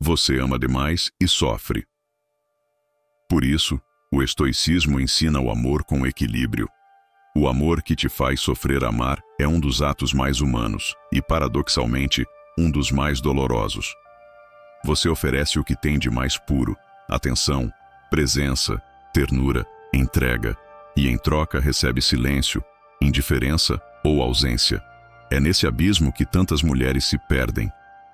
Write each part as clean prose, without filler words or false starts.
você ama demais e sofre. Por isso, o estoicismo ensina o amor com equilíbrio. O amor que te faz sofrer amar é um dos atos mais humanos e, paradoxalmente, um dos mais dolorosos. Você oferece o que tem de mais puro: atenção, presença, ternura, entrega, e em troca recebe silêncio, indiferença ou ausência. É nesse abismo que tantas mulheres se perdem.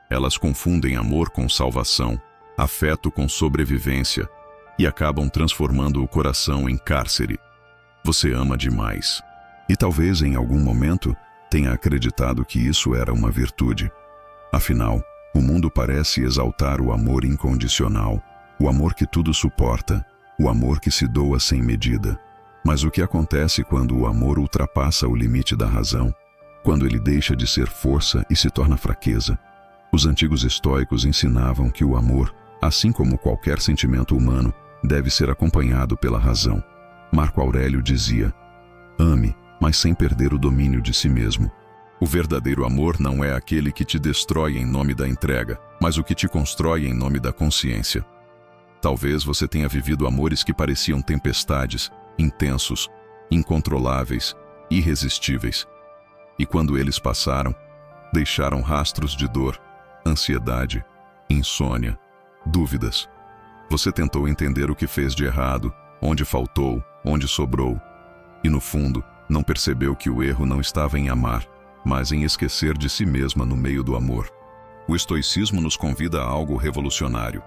Elas confundem amor com salvação, afeto com sobrevivência e acabam transformando o coração em cárcere. Você ama demais. E talvez em algum momento tenha acreditado que isso era uma virtude. Afinal, o mundo parece exaltar o amor incondicional, o amor que tudo suporta, o amor que se doa sem medida. Mas o que acontece quando o amor ultrapassa o limite da razão? Quando ele deixa de ser força e se torna fraqueza? Os antigos estoicos ensinavam que o amor, assim como qualquer sentimento humano, deve ser acompanhado pela razão. Marco Aurélio dizia: ame, mas sem perder o domínio de si mesmo. O verdadeiro amor não é aquele que te destrói em nome da entrega, mas o que te constrói em nome da consciência. Talvez você tenha vivido amores que pareciam tempestades, intensos, incontroláveis, irresistíveis. E quando eles passaram, deixaram rastros de dor, ansiedade, insônia, dúvidas. Você tentou entender o que fez de errado, onde faltou, onde sobrou. E no fundo, não percebeu que o erro não estava em amar, mas em esquecer de si mesma no meio do amor. O estoicismo nos convida a algo revolucionário.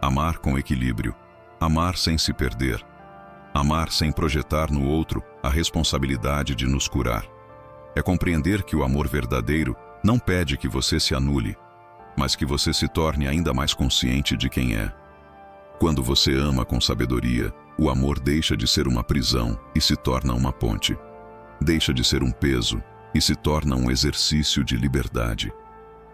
Amar com equilíbrio, amar sem se perder, amar sem projetar no outro a responsabilidade de nos curar. É compreender que o amor verdadeiro não pede que você se anule, mas que você se torne ainda mais consciente de quem é. Quando você ama com sabedoria, o amor deixa de ser uma prisão e se torna uma ponte. Deixa de ser um peso e se torna um exercício de liberdade.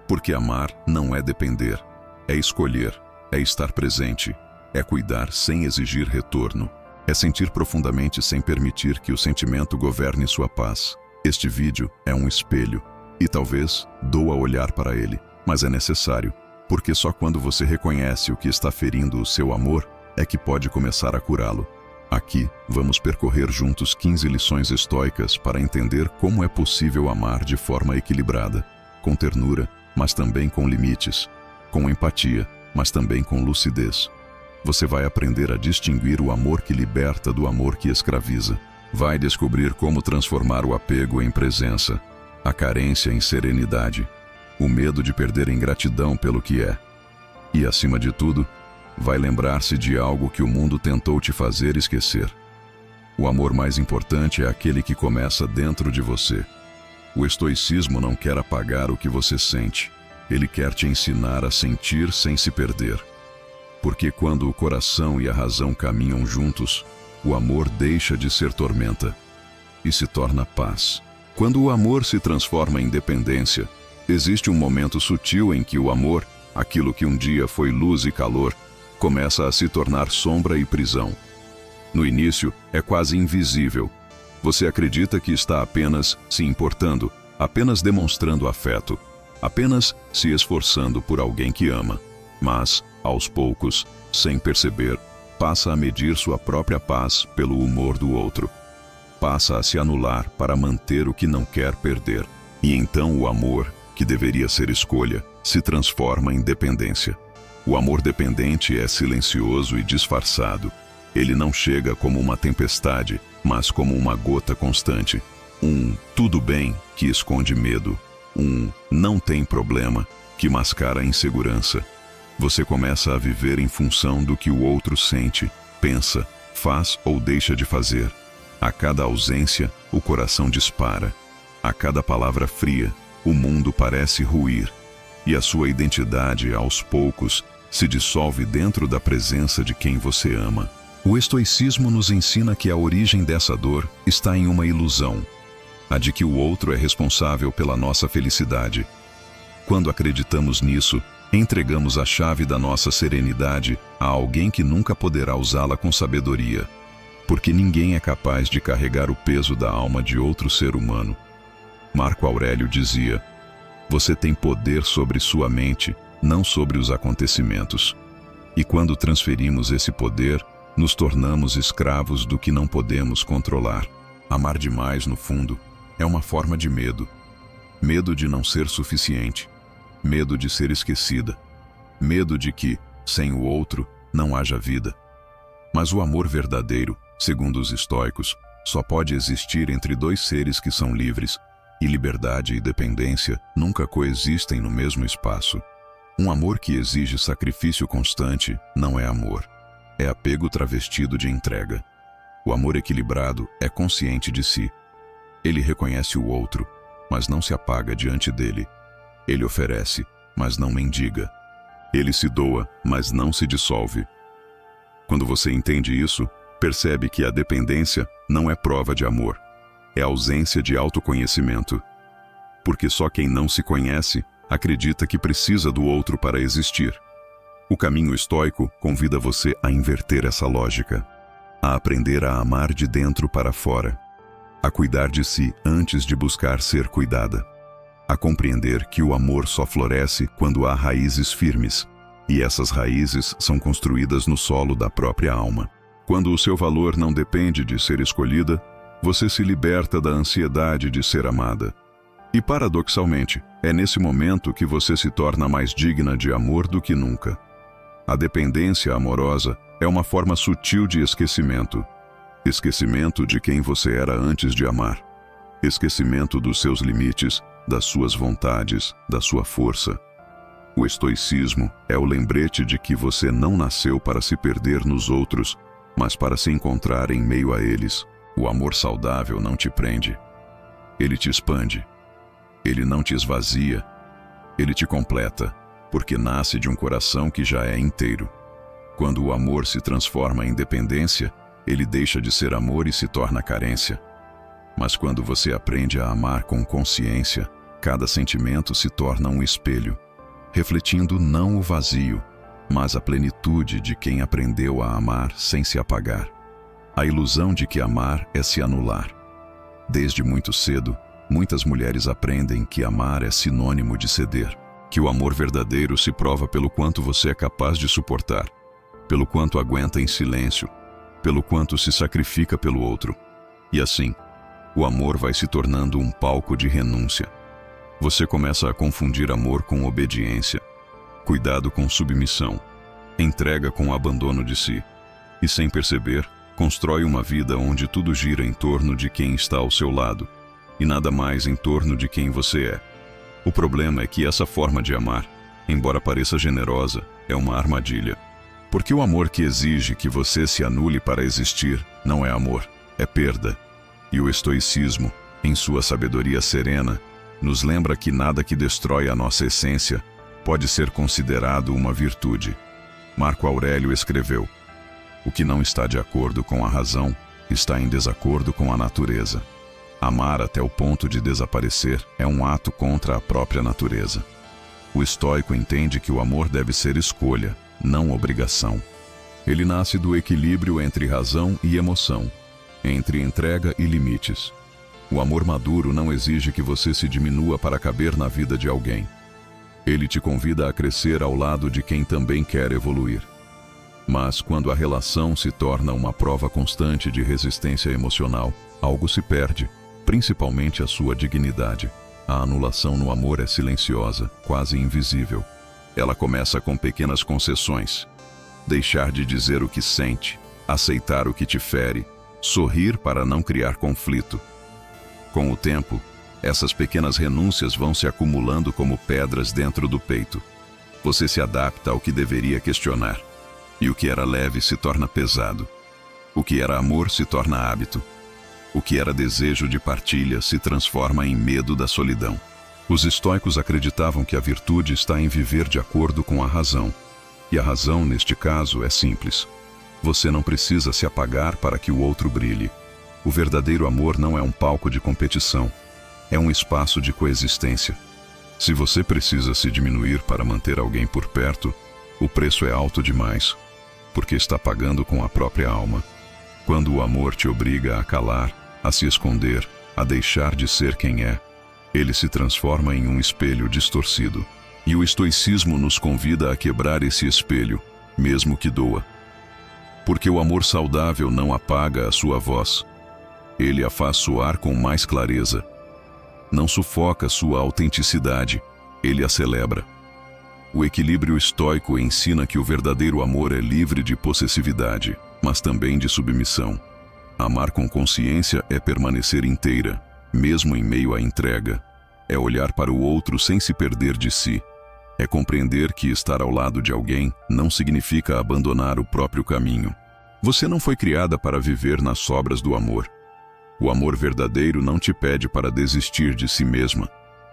Porque amar não é depender, é escolher, é estar presente, é cuidar sem exigir retorno, é sentir profundamente sem permitir que o sentimento governe sua paz. Este vídeo é um espelho e talvez doa olhar para ele, mas é necessário, porque só quando você reconhece o que está ferindo o seu amor é que pode começar a curá-lo. Aqui, vamos percorrer juntos 15 lições estoicas para entender como é possível amar de forma equilibrada, com ternura, mas também com limites, com empatia, mas também com lucidez. Você vai aprender a distinguir o amor que liberta do amor que escraviza. Vai descobrir como transformar o apego em presença, a carência em serenidade, o medo de perder em gratidão pelo que é. E, acima de tudo, vai lembrar-se de algo que o mundo tentou te fazer esquecer. O amor mais importante é aquele que começa dentro de você. O estoicismo não quer apagar o que você sente. Ele quer te ensinar a sentir sem se perder. Porque quando o coração e a razão caminham juntos, o amor deixa de ser tormenta e se torna paz. Quando o amor se transforma em dependência, existe um momento sutil em que o amor, aquilo que um dia foi luz e calor, começa a se tornar sombra e prisão. No início, é quase invisível. Você acredita que está apenas se importando, apenas demonstrando afeto, apenas se esforçando por alguém que ama. Mas, aos poucos, sem perceber, passa a medir sua própria paz pelo humor do outro. Passa a se anular para manter o que não quer perder. E então o amor, que deveria ser escolha, se transforma em dependência. O amor dependente é silencioso e disfarçado. Ele não chega como uma tempestade, mas como uma gota constante. Um tudo bem que esconde medo. Um não tem problema que mascara a insegurança. Você começa a viver em função do que o outro sente, pensa, faz ou deixa de fazer. A cada ausência, o coração dispara. A cada palavra fria, o mundo parece ruir. E a sua identidade, aos poucos, se dissolve dentro da presença de quem você ama. O estoicismo nos ensina que a origem dessa dor está em uma ilusão, a de que o outro é responsável pela nossa felicidade. Quando acreditamos nisso, entregamos a chave da nossa serenidade a alguém que nunca poderá usá-la com sabedoria, porque ninguém é capaz de carregar o peso da alma de outro ser humano. Marco Aurélio dizia: você tem poder sobre sua mente, não sobre os acontecimentos. E quando transferimos esse poder, nos tornamos escravos do que não podemos controlar. Amar demais, no fundo, é uma forma de medo. Medo de não ser suficiente. Medo de ser esquecida. Medo de que, sem o outro, não haja vida. Mas o amor verdadeiro, segundo os estoicos, só pode existir entre dois seres que são livres, e liberdade e dependência nunca coexistem no mesmo espaço. Um amor que exige sacrifício constante não é amor. É apego travestido de entrega. O amor equilibrado é consciente de si. Ele reconhece o outro, mas não se apaga diante dele. Ele oferece, mas não mendiga. Ele se doa, mas não se dissolve. Quando você entende isso, percebe que a dependência não é prova de amor. É ausência de autoconhecimento. Porque só quem não se conhece acredita que precisa do outro para existir. O caminho estoico convida você a inverter essa lógica, a aprender a amar de dentro para fora, a cuidar de si antes de buscar ser cuidada, a compreender que o amor só floresce quando há raízes firmes, e essas raízes são construídas no solo da própria alma. Quando o seu valor não depende de ser escolhida, você se liberta da ansiedade de ser amada. E paradoxalmente, é nesse momento que você se torna mais digna de amor do que nunca. A dependência amorosa é uma forma sutil de esquecimento. Esquecimento de quem você era antes de amar. Esquecimento dos seus limites, das suas vontades, da sua força. O estoicismo é o lembrete de que você não nasceu para se perder nos outros, mas para se encontrar em meio a eles. O amor saudável não te prende. Ele te expande. Ele não te esvazia. Ele te completa, porque nasce de um coração que já é inteiro. Quando o amor se transforma em dependência, ele deixa de ser amor e se torna carência. Mas quando você aprende a amar com consciência, cada sentimento se torna um espelho, refletindo não o vazio, mas a plenitude de quem aprendeu a amar sem se apagar. A ilusão de que amar é se anular. Desde muito cedo, muitas mulheres aprendem que amar é sinônimo de ceder, que o amor verdadeiro se prova pelo quanto você é capaz de suportar, pelo quanto aguenta em silêncio, pelo quanto se sacrifica pelo outro. E assim, o amor vai se tornando um palco de renúncia. Você começa a confundir amor com obediência, cuidado com submissão, entrega com abandono de si, e sem perceber, constrói uma vida onde tudo gira em torno de quem está ao seu lado, e nada mais em torno de quem você é. O problema é que essa forma de amar, embora pareça generosa, é uma armadilha. Porque o amor que exige que você se anule para existir não é amor, é perda. E o estoicismo, em sua sabedoria serena, nos lembra que nada que destrói a nossa essência pode ser considerado uma virtude. Marco Aurélio escreveu: o que não está de acordo com a razão está em desacordo com a natureza. Amar até o ponto de desaparecer é um ato contra a própria natureza. O estoico entende que o amor deve ser escolha, não obrigação. Ele nasce do equilíbrio entre razão e emoção, entre entrega e limites. O amor maduro não exige que você se diminua para caber na vida de alguém. Ele te convida a crescer ao lado de quem também quer evoluir. Mas quando a relação se torna uma prova constante de resistência emocional, algo se perde, principalmente a sua dignidade. A anulação no amor é silenciosa, quase invisível. Ela começa com pequenas concessões. Deixar de dizer o que sente, aceitar o que te fere, sorrir para não criar conflito. Com o tempo, essas pequenas renúncias vão se acumulando como pedras dentro do peito. Você se adapta ao que deveria questionar. E o que era leve se torna pesado. O que era amor se torna hábito. O que era desejo de partilha se transforma em medo da solidão. Os estoicos acreditavam que a virtude está em viver de acordo com a razão. E a razão, neste caso, é simples. Você não precisa se apagar para que o outro brilhe. O verdadeiro amor não é um palco de competição. É um espaço de coexistência. Se você precisa se diminuir para manter alguém por perto, o preço é alto demais, porque está pagando com a própria alma. Quando o amor te obriga a calar, a se esconder, a deixar de ser quem é, ele se transforma em um espelho distorcido. E o estoicismo nos convida a quebrar esse espelho, mesmo que doa. Porque o amor saudável não apaga a sua voz. Ele a faz soar com mais clareza. Não sufoca sua autenticidade, ele a celebra. O equilíbrio estoico ensina que o verdadeiro amor é livre de possessividade, mas também de submissão. Amar com consciência é permanecer inteira, mesmo em meio à entrega. É olhar para o outro sem se perder de si. É compreender que estar ao lado de alguém não significa abandonar o próprio caminho. Você não foi criada para viver nas sobras do amor. O amor verdadeiro não te pede para desistir de si mesma.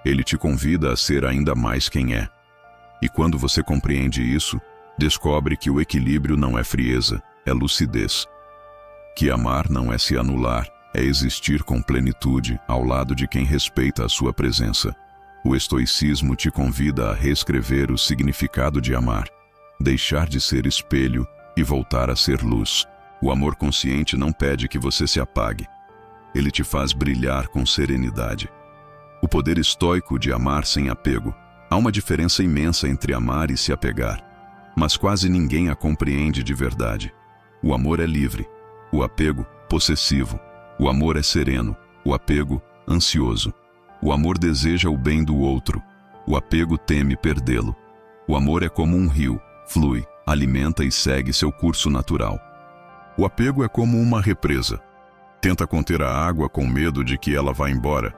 Ele te convida a ser ainda mais quem é. E quando você compreende isso, descobre que o equilíbrio não é frieza, é lucidez. Que amar não é se anular, é existir com plenitude ao lado de quem respeita a sua presença. O estoicismo te convida a reescrever o significado de amar, deixar de ser espelho e voltar a ser luz. O amor consciente não pede que você se apague. Ele te faz brilhar com serenidade. O poder estoico de amar sem apego. Há uma diferença imensa entre amar e se apegar, mas quase ninguém a compreende de verdade. O amor é livre, o apego, possessivo. O amor é sereno, o apego, ansioso. O amor deseja o bem do outro, o apego teme perdê-lo. O amor é como um rio, flui, alimenta e segue seu curso natural. O apego é como uma represa. Tenta conter a água com medo de que ela vá embora,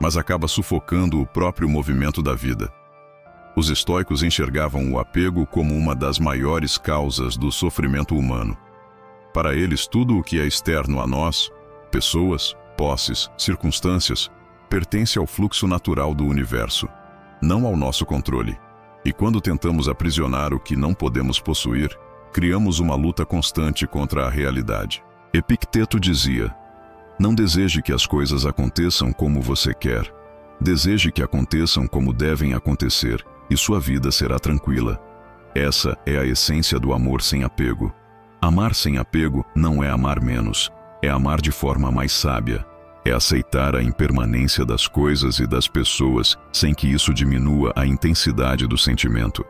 mas acaba sufocando o próprio movimento da vida. Os estoicos enxergavam o apego como uma das maiores causas do sofrimento humano. Para eles, tudo o que é externo a nós, pessoas, posses, circunstâncias, pertence ao fluxo natural do universo, não ao nosso controle. E quando tentamos aprisionar o que não podemos possuir, criamos uma luta constante contra a realidade. Epicteto dizia: não deseje que as coisas aconteçam como você quer. Deseje que aconteçam como devem acontecer, e sua vida será tranquila. Essa é a essência do amor sem apego. Amar sem apego não é amar menos, é amar de forma mais sábia. É aceitar a impermanência das coisas e das pessoas sem que isso diminua a intensidade do sentimento.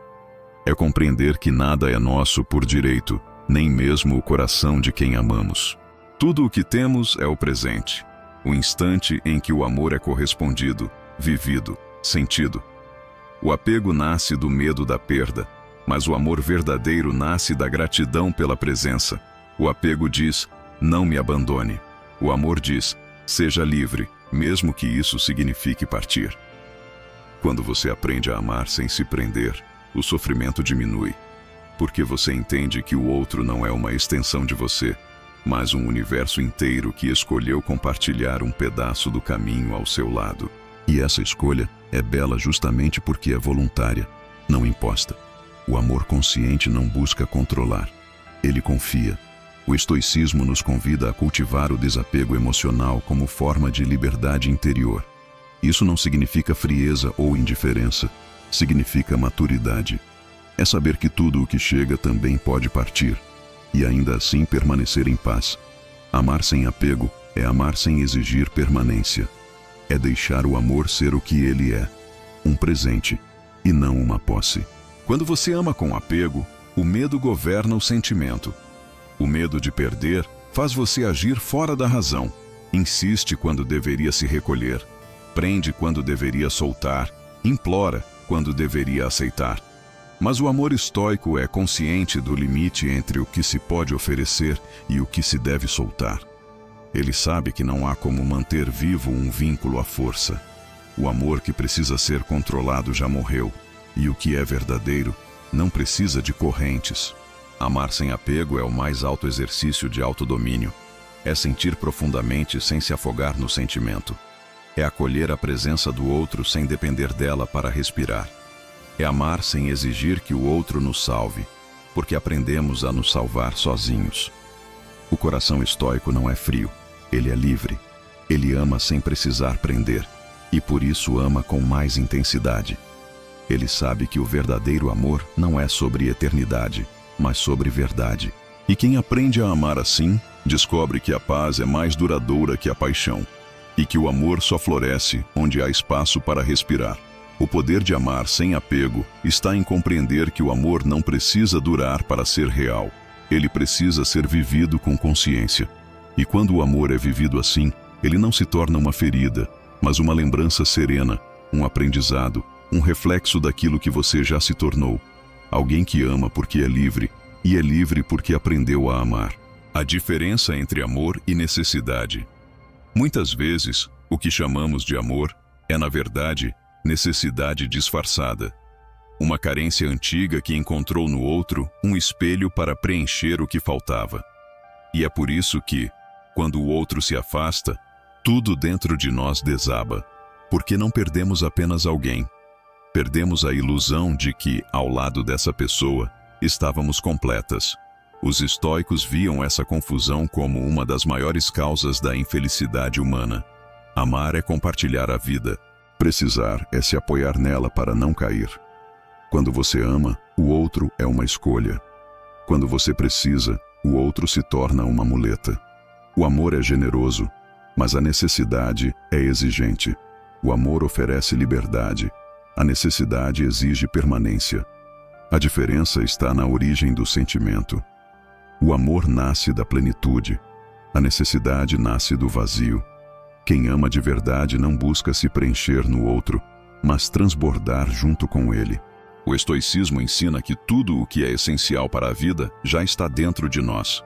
É compreender que nada é nosso por direito, nem mesmo o coração de quem amamos. Tudo o que temos é o presente, o instante em que o amor é correspondido, vivido, sentido. O apego nasce do medo da perda, mas o amor verdadeiro nasce da gratidão pela presença. O apego diz: não me abandone. O amor diz: seja livre, mesmo que isso signifique partir. Quando você aprende a amar sem se prender, o sofrimento diminui, porque você entende que o outro não é uma extensão de você, mas um universo inteiro que escolheu compartilhar um pedaço do caminho ao seu lado. E essa escolha é bela justamente porque é voluntária, não imposta. O amor consciente não busca controlar, ele confia. O estoicismo nos convida a cultivar o desapego emocional como forma de liberdade interior. Isso não significa frieza ou indiferença, significa maturidade. É saber que tudo o que chega também pode partir, e ainda assim permanecer em paz. Amar sem apego é amar sem exigir permanência. É deixar o amor ser o que ele é, um presente, e não uma posse. Quando você ama com apego, o medo governa o sentimento. O medo de perder faz você agir fora da razão. Insiste quando deveria se recolher. Prende quando deveria soltar. Implora quando deveria aceitar. Mas o amor estoico é consciente do limite entre o que se pode oferecer e o que se deve soltar. Ele sabe que não há como manter vivo um vínculo à força. O amor que precisa ser controlado já morreu, e o que é verdadeiro não precisa de correntes. Amar sem apego é o mais alto exercício de autodomínio. É sentir profundamente sem se afogar no sentimento. É acolher a presença do outro sem depender dela para respirar. É amar sem exigir que o outro nos salve, porque aprendemos a nos salvar sozinhos. O coração estoico não é frio, ele é livre. Ele ama sem precisar prender, e por isso ama com mais intensidade. Ele sabe que o verdadeiro amor não é sobre eternidade, mas sobre verdade. E quem aprende a amar assim, descobre que a paz é mais duradoura que a paixão, e que o amor só floresce onde há espaço para respirar. O poder de amar sem apego está em compreender que o amor não precisa durar para ser real. Ele precisa ser vivido com consciência. E quando o amor é vivido assim, ele não se torna uma ferida, mas uma lembrança serena, um aprendizado, um reflexo daquilo que você já se tornou. Alguém que ama porque é livre, e é livre porque aprendeu a amar. A diferença entre amor e necessidade. Muitas vezes, o que chamamos de amor é, na verdade, necessidade disfarçada. Uma carência antiga que encontrou no outro um espelho para preencher o que faltava. E é por isso que, quando o outro se afasta, tudo dentro de nós desaba, porque não perdemos apenas alguém. Perdemos a ilusão de que, ao lado dessa pessoa, estávamos completas. Os estoicos viam essa confusão como uma das maiores causas da infelicidade humana. Amar é compartilhar a vida. Precisar é se apoiar nela para não cair. Quando você ama, o outro é uma escolha. Quando você precisa, o outro se torna uma muleta. O amor é generoso, mas a necessidade é exigente. O amor oferece liberdade. A necessidade exige permanência. A diferença está na origem do sentimento. O amor nasce da plenitude. A necessidade nasce do vazio. Quem ama de verdade não busca se preencher no outro, mas transbordar junto com ele. O estoicismo ensina que tudo o que é essencial para a vida já está dentro de nós.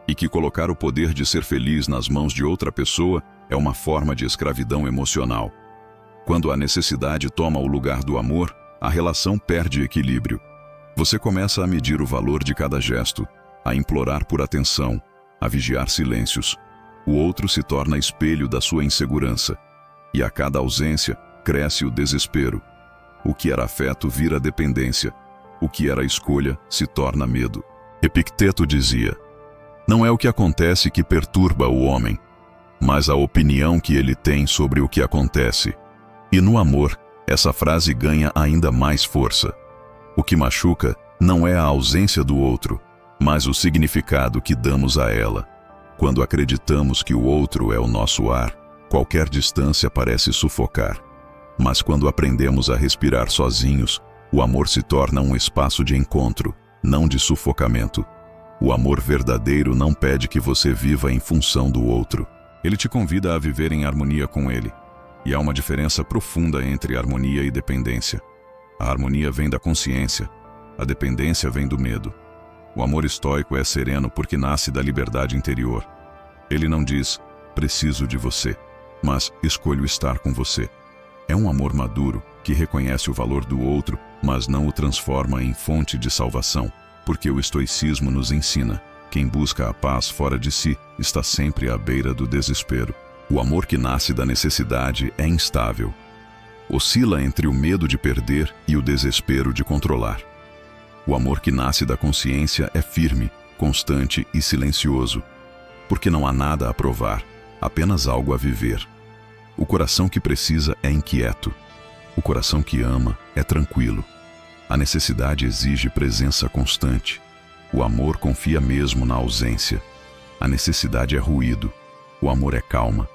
E que colocar o poder de ser feliz nas mãos de outra pessoa é uma forma de escravidão emocional. Quando a necessidade toma o lugar do amor, a relação perde equilíbrio. Você começa a medir o valor de cada gesto, a implorar por atenção, a vigiar silêncios. O outro se torna espelho da sua insegurança. E a cada ausência, cresce o desespero. O que era afeto vira dependência. O que era escolha se torna medo. Epicteto dizia: não é o que acontece que perturba o homem, mas a opinião que ele tem sobre o que acontece. E no amor, essa frase ganha ainda mais força. O que machuca não é a ausência do outro, mas o significado que damos a ela. Quando acreditamos que o outro é o nosso ar, qualquer distância parece sufocar. Mas quando aprendemos a respirar sozinhos, o amor se torna um espaço de encontro, não de sufocamento. O amor verdadeiro não pede que você viva em função do outro. Ele te convida a viver em harmonia com ele. E há uma diferença profunda entre harmonia e dependência. A harmonia vem da consciência, a dependência vem do medo. O amor estoico é sereno porque nasce da liberdade interior. Ele não diz, preciso de você, mas escolho estar com você. É um amor maduro que reconhece o valor do outro, mas não o transforma em fonte de salvação, porque o estoicismo nos ensina: quem busca a paz fora de si está sempre à beira do desespero. O amor que nasce da necessidade é instável. Oscila entre o medo de perder e o desespero de controlar. O amor que nasce da consciência é firme, constante e silencioso, porque não há nada a provar, apenas algo a viver. O coração que precisa é inquieto. O coração que ama é tranquilo. A necessidade exige presença constante. O amor confia mesmo na ausência. A necessidade é ruído. O amor é calma.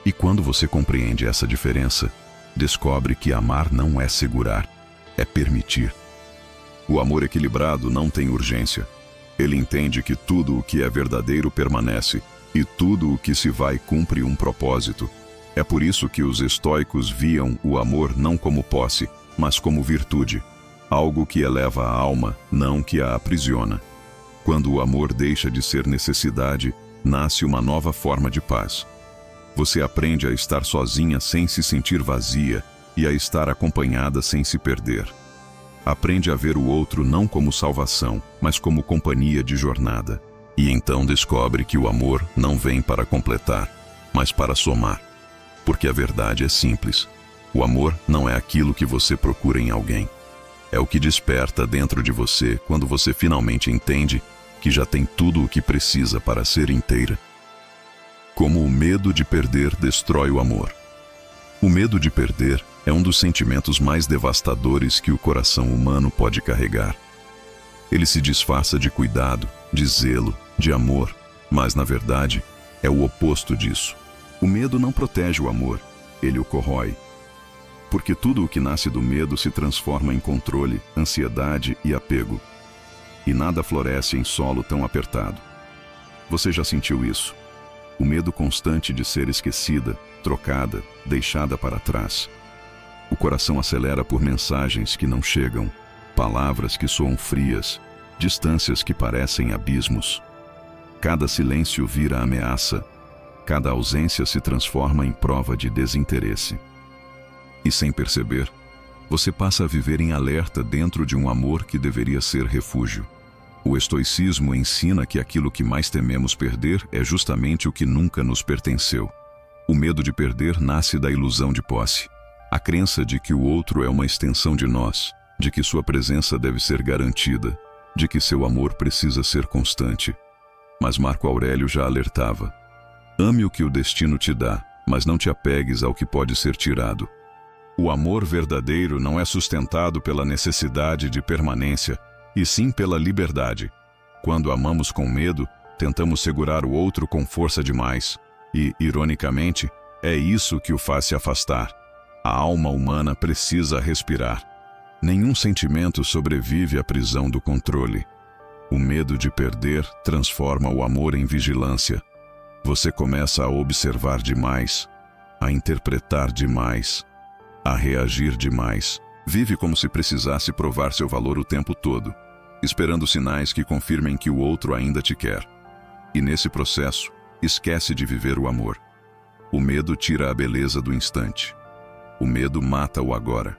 E quando você compreende essa diferença, descobre que amar não é segurar, é permitir. O amor equilibrado não tem urgência. Ele entende que tudo o que é verdadeiro permanece, e tudo o que se vai cumpre um propósito. É por isso que os estoicos viam o amor não como posse, mas como virtude, algo que eleva a alma, não que a aprisiona. Quando o amor deixa de ser necessidade, nasce uma nova forma de paz. Você aprende a estar sozinha sem se sentir vazia e a estar acompanhada sem se perder. Aprende a ver o outro não como salvação, mas como companhia de jornada. E então descobre que o amor não vem para completar, mas para somar. Porque a verdade é simples. O amor não é aquilo que você procura em alguém. É o que desperta dentro de você quando você finalmente entende que já tem tudo o que precisa para ser inteira. Como o medo de perder destrói o amor. O medo de perder é um dos sentimentos mais devastadores que o coração humano pode carregar. Ele se disfarça de cuidado, de zelo, de amor, mas na verdade é o oposto disso. O medo não protege o amor, ele o corrói. Porque tudo o que nasce do medo se transforma em controle, ansiedade e apego. E nada floresce em solo tão apertado. Você já sentiu isso? O medo constante de ser esquecida, trocada, deixada para trás. O coração acelera por mensagens que não chegam, palavras que soam frias, distâncias que parecem abismos. Cada silêncio vira ameaça, cada ausência se transforma em prova de desinteresse. E sem perceber, você passa a viver em alerta dentro de um amor que deveria ser refúgio. O estoicismo ensina que aquilo que mais tememos perder é justamente o que nunca nos pertenceu. O medo de perder nasce da ilusão de posse. A crença de que o outro é uma extensão de nós, de que sua presença deve ser garantida, de que seu amor precisa ser constante. Mas Marco Aurélio já alertava: ame o que o destino te dá, mas não te apegues ao que pode ser tirado. O amor verdadeiro não é sustentado pela necessidade de permanência, e sim pela liberdade. Quando amamos com medo, tentamos segurar o outro com força demais, e, ironicamente, é isso que o faz se afastar. A alma humana precisa respirar. Nenhum sentimento sobrevive à prisão do controle. O medo de perder transforma o amor em vigilância. Você começa a observar demais, a interpretar demais, a reagir demais. Vive como se precisasse provar seu valor o tempo todo, esperando sinais que confirmem que o outro ainda te quer. E nesse processo, esquece de viver o amor. O medo tira a beleza do instante. O medo mata o agora.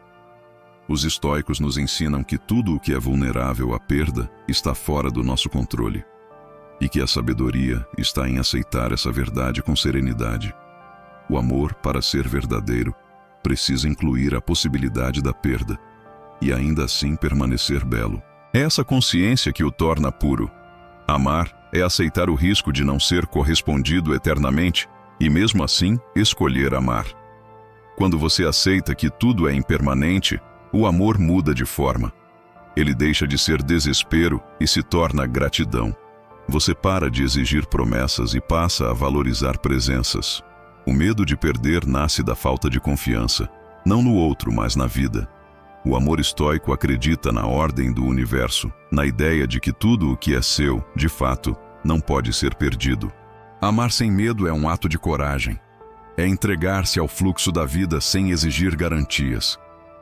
Os estoicos nos ensinam que tudo o que é vulnerável à perda está fora do nosso controle. E que a sabedoria está em aceitar essa verdade com serenidade. O amor, para ser verdadeiro, precisa incluir a possibilidade da perda, e ainda assim permanecer belo. É essa consciência que o torna puro. Amar é aceitar o risco de não ser correspondido eternamente, e mesmo assim, escolher amar. Quando você aceita que tudo é impermanente, o amor muda de forma. Ele deixa de ser desespero e se torna gratidão. Você para de exigir promessas e passa a valorizar presenças. O medo de perder nasce da falta de confiança, não no outro, mas na vida. O amor estoico acredita na ordem do universo, na ideia de que tudo o que é seu, de fato, não pode ser perdido. Amar sem medo é um ato de coragem. É entregar-se ao fluxo da vida sem exigir garantias.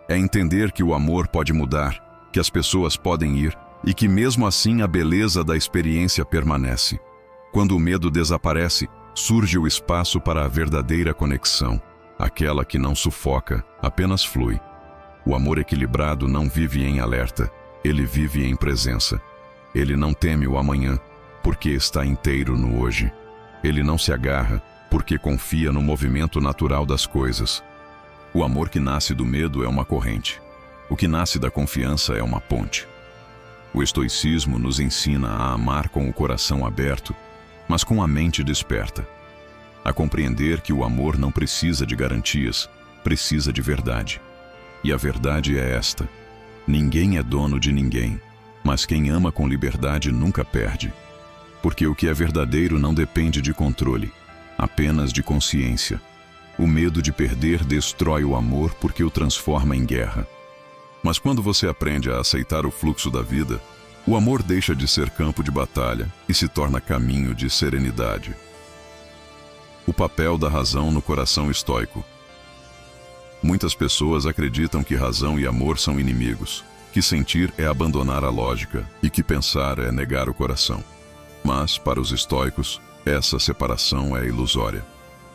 É entender que o amor pode mudar, que as pessoas podem ir e que mesmo assim a beleza da experiência permanece. Quando o medo desaparece, surge o espaço para a verdadeira conexão, aquela que não sufoca, apenas flui. O amor equilibrado não vive em alerta, ele vive em presença. Ele não teme o amanhã, porque está inteiro no hoje. Ele não se agarra, porque confia no movimento natural das coisas. O amor que nasce do medo é uma corrente. O que nasce da confiança é uma ponte. O estoicismo nos ensina a amar com o coração aberto, mas com a mente desperta. A compreender que o amor não precisa de garantias, precisa de verdade. E a verdade é esta: ninguém é dono de ninguém, mas quem ama com liberdade nunca perde. Porque o que é verdadeiro não depende de controle, apenas de consciência. O medo de perder destrói o amor porque o transforma em guerra. Mas quando você aprende a aceitar o fluxo da vida, o amor deixa de ser campo de batalha e se torna caminho de serenidade. O papel da razão no coração estoico. Muitas pessoas acreditam que razão e amor são inimigos, que sentir é abandonar a lógica e que pensar é negar o coração. Mas, para os estoicos, essa separação é ilusória.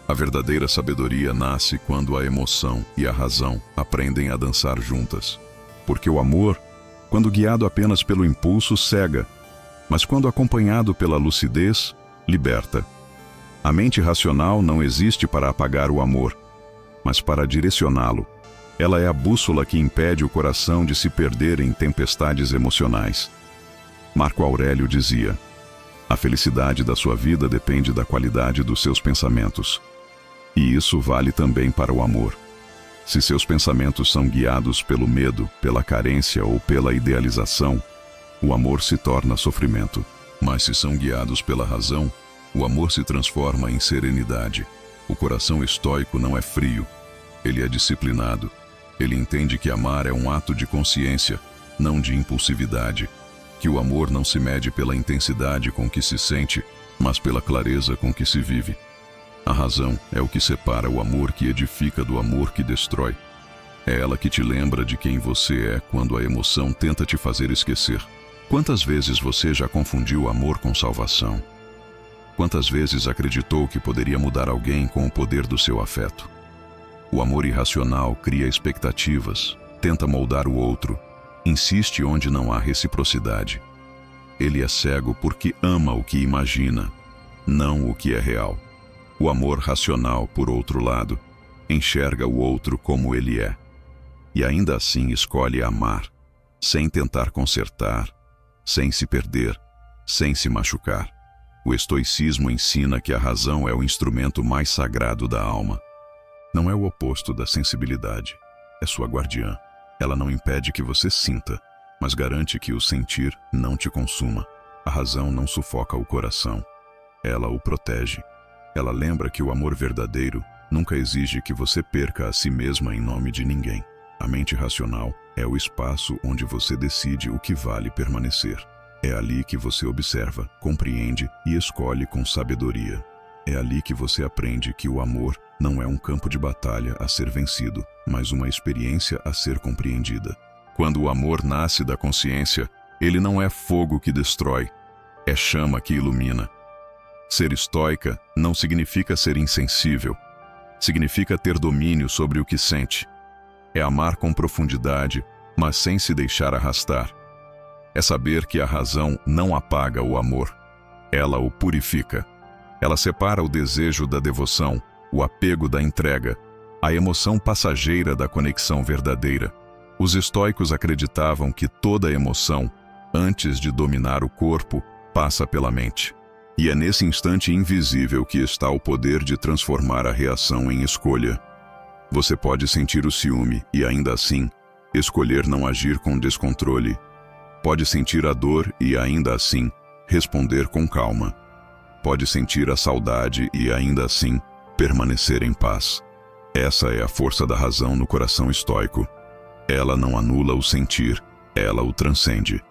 A verdadeira sabedoria nasce quando a emoção e a razão aprendem a dançar juntas. Porque o amor, quando guiado apenas pelo impulso, cega, mas quando acompanhado pela lucidez, liberta. A mente racional não existe para apagar o amor, mas para direcioná-lo. Ela é a bússola que impede o coração de se perder em tempestades emocionais. Marco Aurélio dizia: a felicidade da sua vida depende da qualidade dos seus pensamentos. E isso vale também para o amor. Se seus pensamentos são guiados pelo medo, pela carência ou pela idealização, o amor se torna sofrimento. Mas se são guiados pela razão, o amor se transforma em serenidade. O coração estoico não é frio, ele é disciplinado. Ele entende que amar é um ato de consciência, não de impulsividade, que o amor não se mede pela intensidade com que se sente, mas pela clareza com que se vive. A razão é o que separa o amor que edifica do amor que destrói. É ela que te lembra de quem você é quando a emoção tenta te fazer esquecer. Quantas vezes você já confundiu amor com salvação? Quantas vezes acreditou que poderia mudar alguém com o poder do seu afeto? O amor irracional cria expectativas, tenta moldar o outro, insiste onde não há reciprocidade. Ele é cego porque ama o que imagina, não o que é real. O amor racional, por outro lado, enxerga o outro como ele é, e ainda assim escolhe amar, sem tentar consertar, sem se perder, sem se machucar. O estoicismo ensina que a razão é o instrumento mais sagrado da alma. Não é o oposto da sensibilidade, é sua guardiã. Ela não impede que você sinta, mas garante que o sentir não te consuma. A razão não sufoca o coração, ela o protege. Ela lembra que o amor verdadeiro nunca exige que você perca a si mesma em nome de ninguém. A mente racional é o espaço onde você decide o que vale permanecer. É ali que você observa, compreende e escolhe com sabedoria. É ali que você aprende que o amor não é um campo de batalha a ser vencido, mas uma experiência a ser compreendida. Quando o amor nasce da consciência, ele não é fogo que destrói, é chama que ilumina. Ser estoica não significa ser insensível, significa ter domínio sobre o que sente. É amar com profundidade, mas sem se deixar arrastar. É saber que a razão não apaga o amor, ela o purifica. Ela separa o desejo da devoção, o apego da entrega, a emoção passageira da conexão verdadeira. Os estoicos acreditavam que toda emoção, antes de dominar o corpo, passa pela mente. E é nesse instante invisível que está o poder de transformar a reação em escolha. Você pode sentir o ciúme e, ainda assim, escolher não agir com descontrole. Pode sentir a dor e, ainda assim, responder com calma. Pode sentir a saudade e, ainda assim, permanecer em paz. Essa é a força da razão no coração estoico. Ela não anula o sentir, ela o transcende.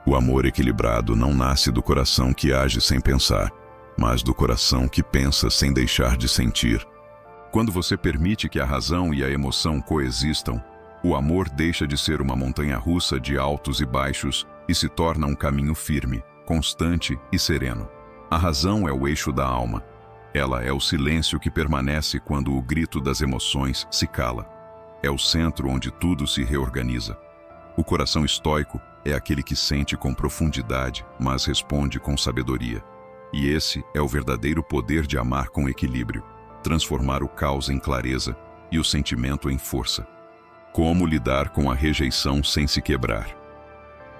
O amor equilibrado não nasce do coração que age sem pensar, mas do coração que pensa sem deixar de sentir. Quando você permite que a razão e a emoção coexistam, o amor deixa de ser uma montanha-russa de altos e baixos e se torna um caminho firme, constante e sereno. A razão é o eixo da alma. Ela é o silêncio que permanece quando o grito das emoções se cala. É o centro onde tudo se reorganiza. O coração estoico é aquele que sente com profundidade, mas responde com sabedoria. E esse é o verdadeiro poder de amar com equilíbrio, transformar o caos em clareza e o sentimento em força. Como lidar com a rejeição sem se quebrar?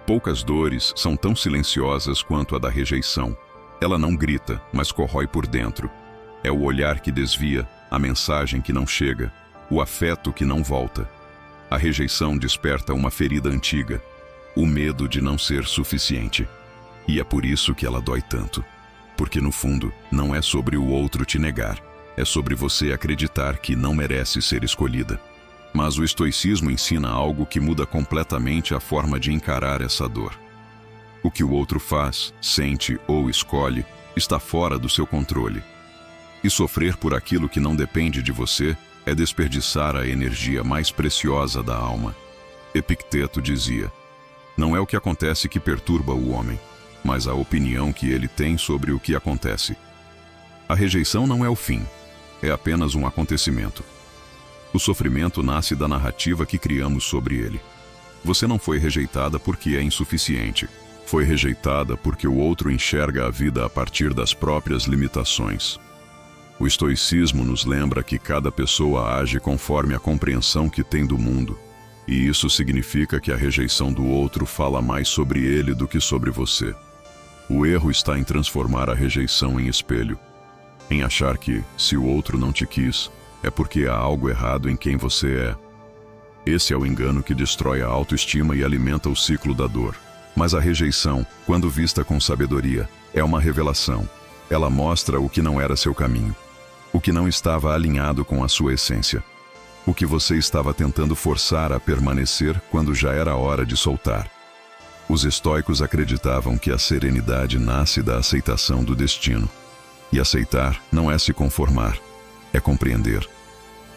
Poucas dores são tão silenciosas quanto a da rejeição. Ela não grita, mas corrói por dentro. É o olhar que desvia, a mensagem que não chega, o afeto que não volta. A rejeição desperta uma ferida antiga, o medo de não ser suficiente. E é por isso que ela dói tanto. Porque no fundo, não é sobre o outro te negar, é sobre você acreditar que não merece ser escolhida. Mas o estoicismo ensina algo que muda completamente a forma de encarar essa dor. O que o outro faz, sente ou escolhe está fora do seu controle. E sofrer por aquilo que não depende de você é desperdiçar a energia mais preciosa da alma. Epicteto dizia: não é o que acontece que perturba o homem, mas a opinião que ele tem sobre o que acontece. A rejeição não é o fim, é apenas um acontecimento. O sofrimento nasce da narrativa que criamos sobre ele. Você não foi rejeitada porque é insuficiente. Foi rejeitada porque o outro enxerga a vida a partir das próprias limitações. O estoicismo nos lembra que cada pessoa age conforme a compreensão que tem do mundo, e isso significa que a rejeição do outro fala mais sobre ele do que sobre você. O erro está em transformar a rejeição em espelho, em achar que, se o outro não te quis, é porque há algo errado em quem você é. Esse é o engano que destrói a autoestima e alimenta o ciclo da dor. Mas a rejeição, quando vista com sabedoria, é uma revelação. Ela mostra o que não era seu caminho, o que não estava alinhado com a sua essência. O que você estava tentando forçar a permanecer quando já era hora de soltar. Os estoicos acreditavam que a serenidade nasce da aceitação do destino. E aceitar não é se conformar, é compreender.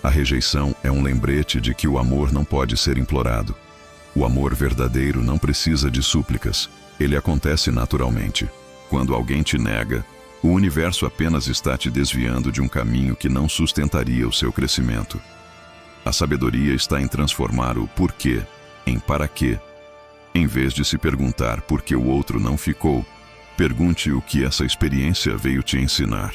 A rejeição é um lembrete de que o amor não pode ser implorado. O amor verdadeiro não precisa de súplicas, ele acontece naturalmente. Quando alguém te nega, o universo apenas está te desviando de um caminho que não sustentaria o seu crescimento. A sabedoria está em transformar o porquê em para quê. Em vez de se perguntar por que o outro não ficou, pergunte o que essa experiência veio te ensinar.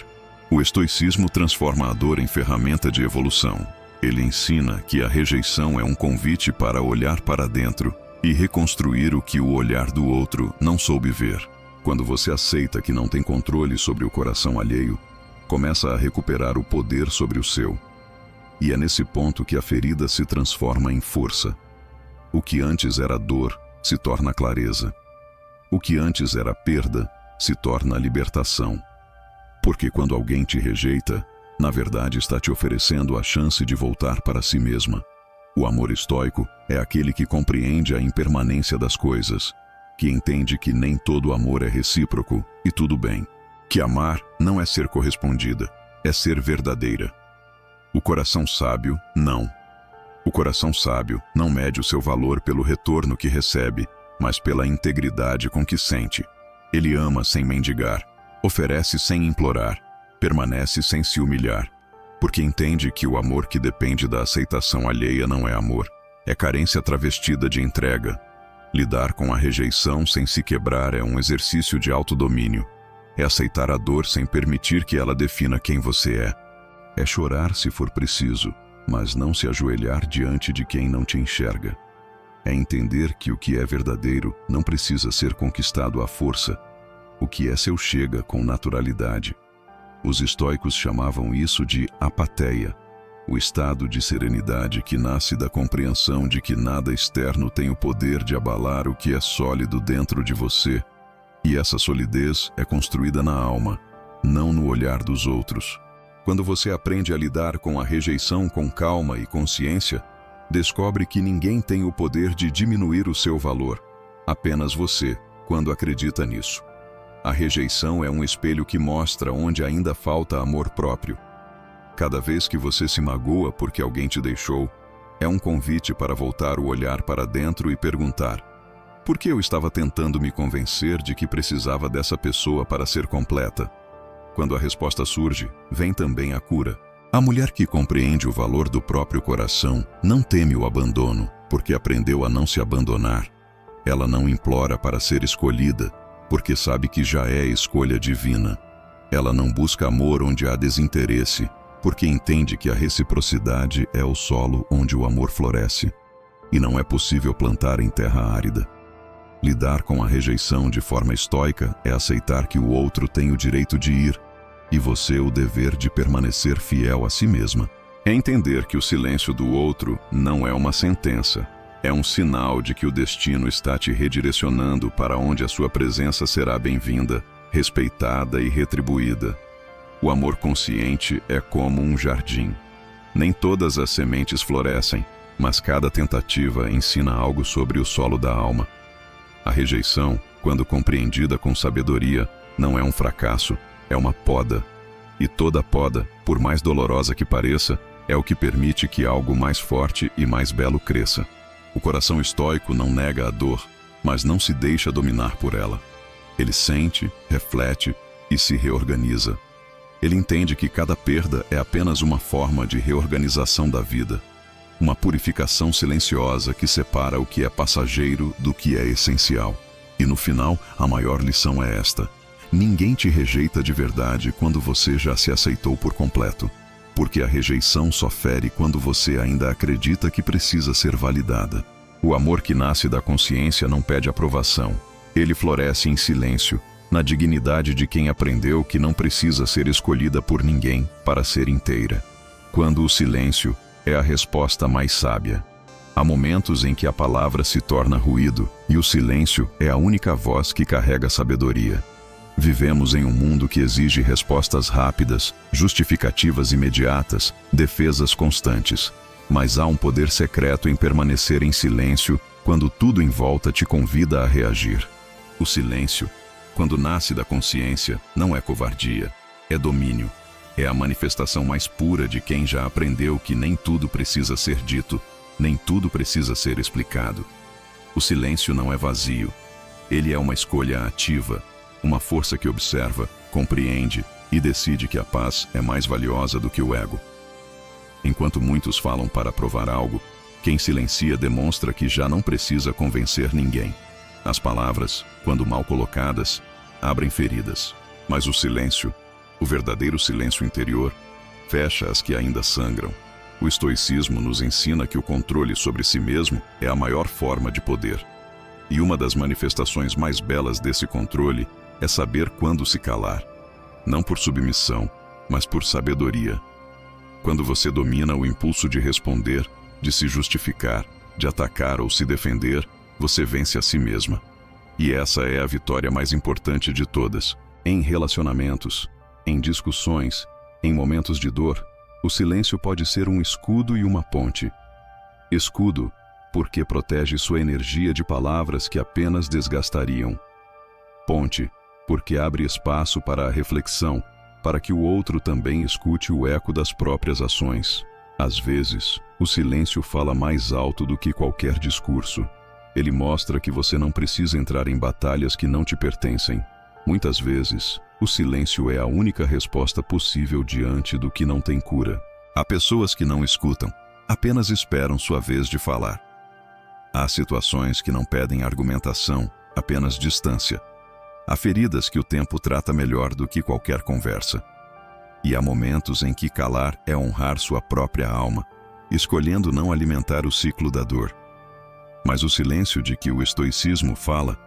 O estoicismo transforma a dor em ferramenta de evolução. Ele ensina que a rejeição é um convite para olhar para dentro e reconstruir o que o olhar do outro não soube ver. Quando você aceita que não tem controle sobre o coração alheio, começa a recuperar o poder sobre o seu. E é nesse ponto que a ferida se transforma em força. O que antes era dor se torna clareza. O que antes era perda se torna libertação. Porque quando alguém te rejeita, na verdade está te oferecendo a chance de voltar para si mesma. O amor estoico é aquele que compreende a impermanência das coisas, que entende que nem todo amor é recíproco e tudo bem. Que amar não é ser correspondida, é ser verdadeira. O coração sábio, não. O coração sábio não mede o seu valor pelo retorno que recebe, mas pela integridade com que sente. Ele ama sem mendigar, oferece sem implorar, permanece sem se humilhar, porque entende que o amor que depende da aceitação alheia não é amor, é carência travestida de entrega. Lidar com a rejeição sem se quebrar é um exercício de autodomínio. É aceitar a dor sem permitir que ela defina quem você é. É chorar se for preciso, mas não se ajoelhar diante de quem não te enxerga. É entender que o que é verdadeiro não precisa ser conquistado à força. O que é seu chega com naturalidade. Os estoicos chamavam isso de apatheia, o estado de serenidade que nasce da compreensão de que nada externo tem o poder de abalar o que é sólido dentro de você. E essa solidez é construída na alma, não no olhar dos outros. Quando você aprende a lidar com a rejeição com calma e consciência, descobre que ninguém tem o poder de diminuir o seu valor, apenas você, quando acredita nisso. A rejeição é um espelho que mostra onde ainda falta amor próprio. Cada vez que você se magoa porque alguém te deixou, é um convite para voltar o olhar para dentro e perguntar: por que eu estava tentando me convencer de que precisava dessa pessoa para ser completa? Quando a resposta surge, vem também a cura. A mulher que compreende o valor do próprio coração não teme o abandono, porque aprendeu a não se abandonar. Ela não implora para ser escolhida, porque sabe que já é escolha divina. Ela não busca amor onde há desinteresse, porque entende que a reciprocidade é o solo onde o amor floresce, e não é possível plantar em terra árida. Lidar com a rejeição de forma estoica é aceitar que o outro tem o direito de ir, e você o dever de permanecer fiel a si mesma. É entender que o silêncio do outro não é uma sentença, é um sinal de que o destino está te redirecionando para onde a sua presença será bem-vinda, respeitada e retribuída. O amor consciente é como um jardim. Nem todas as sementes florescem, mas cada tentativa ensina algo sobre o solo da alma. A rejeição, quando compreendida com sabedoria, não é um fracasso, é uma poda. E toda poda, por mais dolorosa que pareça, é o que permite que algo mais forte e mais belo cresça. O coração estoico não nega a dor, mas não se deixa dominar por ela. Ele sente, reflete e se reorganiza. Ele entende que cada perda é apenas uma forma de reorganização da vida. Uma purificação silenciosa que separa o que é passageiro do que é essencial. E no final, a maior lição é esta: ninguém te rejeita de verdade quando você já se aceitou por completo. Porque a rejeição só fere quando você ainda acredita que precisa ser validada. O amor que nasce da consciência não pede aprovação. Ele floresce em silêncio, na dignidade de quem aprendeu que não precisa ser escolhida por ninguém para ser inteira. Quando o silêncio é a resposta mais sábia. Há momentos em que a palavra se torna ruído e o silêncio é a única voz que carrega sabedoria. Vivemos em um mundo que exige respostas rápidas, justificativas imediatas, defesas constantes. Mas há um poder secreto em permanecer em silêncio quando tudo em volta te convida a reagir. O silêncio, quando nasce da consciência, não é covardia, é domínio. É a manifestação mais pura de quem já aprendeu que nem tudo precisa ser dito, nem tudo precisa ser explicado. O silêncio não é vazio. Ele é uma escolha ativa, uma força que observa, compreende e decide que a paz é mais valiosa do que o ego. Enquanto muitos falam para provar algo, quem silencia demonstra que já não precisa convencer ninguém. As palavras, quando mal colocadas, abrem feridas, mas o silêncio, o verdadeiro silêncio interior, fecha as que ainda sangram. O estoicismo nos ensina que o controle sobre si mesmo é a maior forma de poder. E uma das manifestações mais belas desse controle é saber quando se calar. Não por submissão, mas por sabedoria. Quando você domina o impulso de responder, de se justificar, de atacar ou se defender, você vence a si mesma. E essa é a vitória mais importante de todas. Em relacionamentos, em discussões, em momentos de dor, o silêncio pode ser um escudo e uma ponte. Escudo, porque protege sua energia de palavras que apenas desgastariam. Ponte, porque abre espaço para a reflexão, para que o outro também escute o eco das próprias ações. Às vezes, o silêncio fala mais alto do que qualquer discurso. Ele mostra que você não precisa entrar em batalhas que não te pertencem. Muitas vezes, o silêncio é a única resposta possível diante do que não tem cura. Há pessoas que não escutam, apenas esperam sua vez de falar. Há situações que não pedem argumentação, apenas distância. Há feridas que o tempo trata melhor do que qualquer conversa. E há momentos em que calar é honrar sua própria alma, escolhendo não alimentar o ciclo da dor. Mas o silêncio de que o estoicismo fala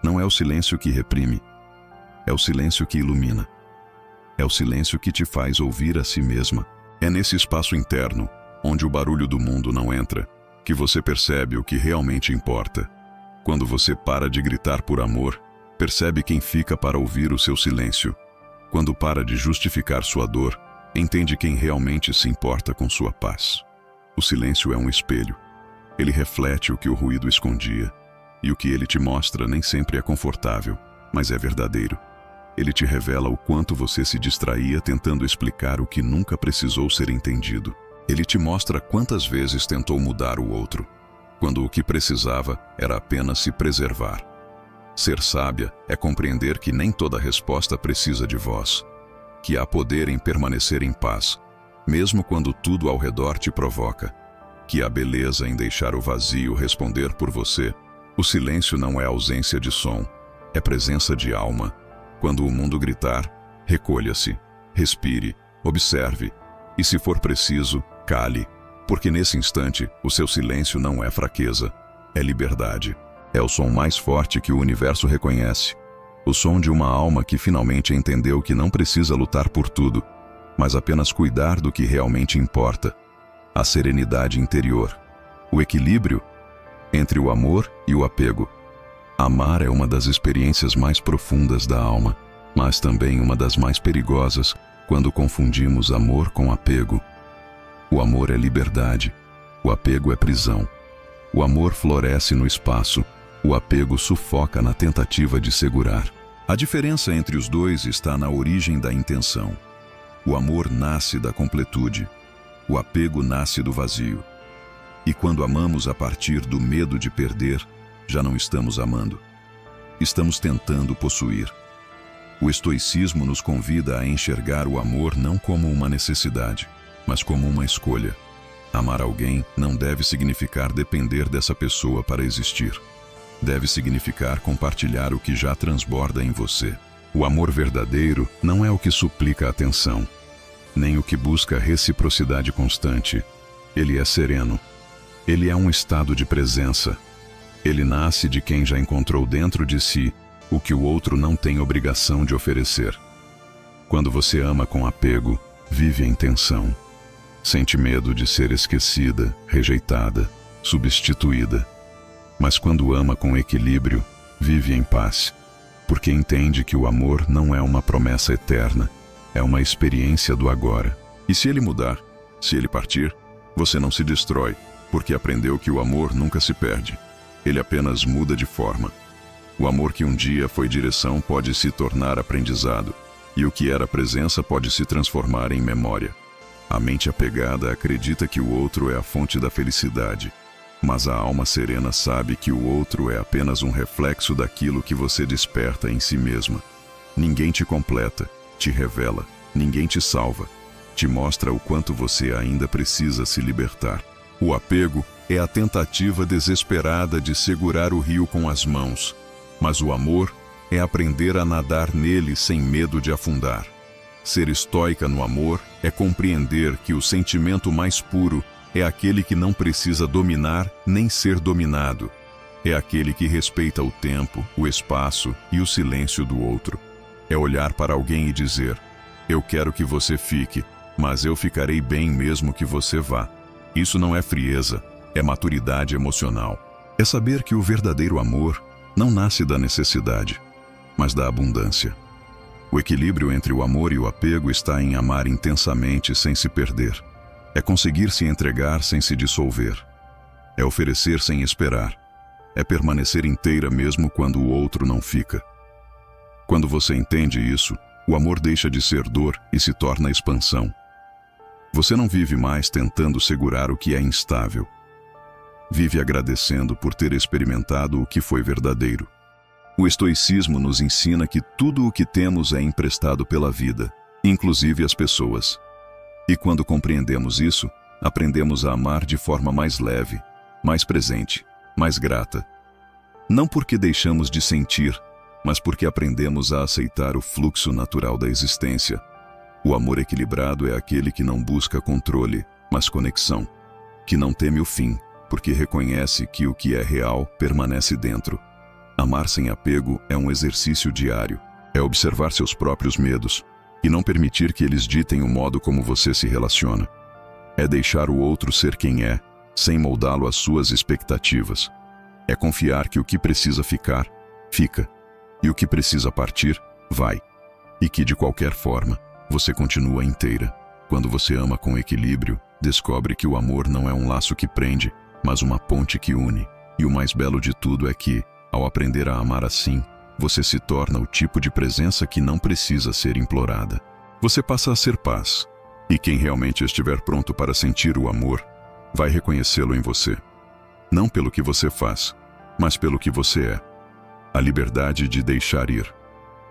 não é o silêncio que reprime, é o silêncio que ilumina. É o silêncio que te faz ouvir a si mesma. É nesse espaço interno, onde o barulho do mundo não entra, que você percebe o que realmente importa. Quando você para de gritar por amor, percebe quem fica para ouvir o seu silêncio. Quando para de justificar sua dor, entende quem realmente se importa com sua paz. O silêncio é um espelho. Ele reflete o que o ruído escondia, e o que ele te mostra nem sempre é confortável, mas é verdadeiro. Ele te revela o quanto você se distraía tentando explicar o que nunca precisou ser entendido. Ele te mostra quantas vezes tentou mudar o outro, quando o que precisava era apenas se preservar. Ser sábia é compreender que nem toda resposta precisa de voz, que há poder em permanecer em paz, mesmo quando tudo ao redor te provoca, que há beleza em deixar o vazio responder por você. O silêncio não é ausência de som, é presença de alma. Quando o mundo gritar, recolha-se, respire, observe, e se for preciso, cale, porque nesse instante o seu silêncio não é fraqueza, é liberdade. É o som mais forte que o universo reconhece, o som de uma alma que finalmente entendeu que não precisa lutar por tudo, mas apenas cuidar do que realmente importa. A serenidade interior, o equilíbrio entre o amor e o apego. Amar é uma das experiências mais profundas da alma, mas também uma das mais perigosas quando confundimos amor com apego. O amor é liberdade, o apego é prisão. O amor floresce no espaço, o apego sufoca na tentativa de segurar. A diferença entre os dois está na origem da intenção. O amor nasce da completude, o apego nasce do vazio. E quando amamos a partir do medo de perder, já não estamos amando. Estamos tentando possuir. O estoicismo nos convida a enxergar o amor não como uma necessidade, mas como uma escolha. Amar alguém não deve significar depender dessa pessoa para existir. Deve significar compartilhar o que já transborda em você. O amor verdadeiro não é o que suplica atenção, nem o que busca reciprocidade constante. Ele é sereno. Ele é um estado de presença. Ele nasce de quem já encontrou dentro de si o que o outro não tem obrigação de oferecer. Quando você ama com apego, vive em tensão. Sente medo de ser esquecida, rejeitada, substituída. Mas quando ama com equilíbrio, vive em paz, porque entende que o amor não é uma promessa eterna, é uma experiência do agora. E se ele mudar, se ele partir, Você não se destrói, porque aprendeu que o amor nunca se perde. Ele apenas muda de forma. O amor que um dia foi direção pode se tornar aprendizado, e o que era presença pode se transformar em memória. A mente apegada acredita que o outro é a fonte da felicidade, mas a alma serena sabe que o outro é apenas um reflexo daquilo que você desperta em si mesma. Ninguém te completa, te revela, ninguém te salva, te mostra o quanto você ainda precisa se libertar. O apego é a tentativa desesperada de segurar o rio com as mãos, mas o amor é aprender a nadar nele sem medo de afundar. Ser estoica no amor é compreender que o sentimento mais puro é aquele que não precisa dominar nem ser dominado. É aquele que respeita o tempo, o espaço e o silêncio do outro. É olhar para alguém e dizer: eu quero que você fique, mas eu ficarei bem mesmo que você vá. Isso não é frieza, é maturidade emocional. É saber que o verdadeiro amor não nasce da necessidade, mas da abundância. O equilíbrio entre o amor e o apego está em amar intensamente sem se perder. É conseguir se entregar sem se dissolver. É oferecer sem esperar. É permanecer inteira mesmo quando o outro não fica. Quando você entende isso, o amor deixa de ser dor e se torna expansão. Você não vive mais tentando segurar o que é instável. Vive agradecendo por ter experimentado o que foi verdadeiro. O estoicismo nos ensina que tudo o que temos é emprestado pela vida, inclusive as pessoas. E quando compreendemos isso, aprendemos a amar de forma mais leve, mais presente, mais grata. Não porque deixamos de sentir, mas porque aprendemos a aceitar o fluxo natural da existência. O amor equilibrado é aquele que não busca controle, mas conexão. Que não teme o fim, porque reconhece que o que é real permanece dentro. Amar sem apego é um exercício diário. É observar seus próprios medos e não permitir que eles ditem o modo como você se relaciona. É deixar o outro ser quem é, sem moldá-lo às suas expectativas. É confiar que o que precisa ficar, fica. E o que precisa partir, vai. E que, de qualquer forma, você continua inteira. Quando você ama com equilíbrio, descobre que o amor não é um laço que prende, mas uma ponte que une. E o mais belo de tudo é que, ao aprender a amar assim, você se torna o tipo de presença que não precisa ser implorada. Você passa a ser paz. E quem realmente estiver pronto para sentir o amor, vai reconhecê-lo em você. Não pelo que você faz, mas pelo que você é. A liberdade de deixar ir.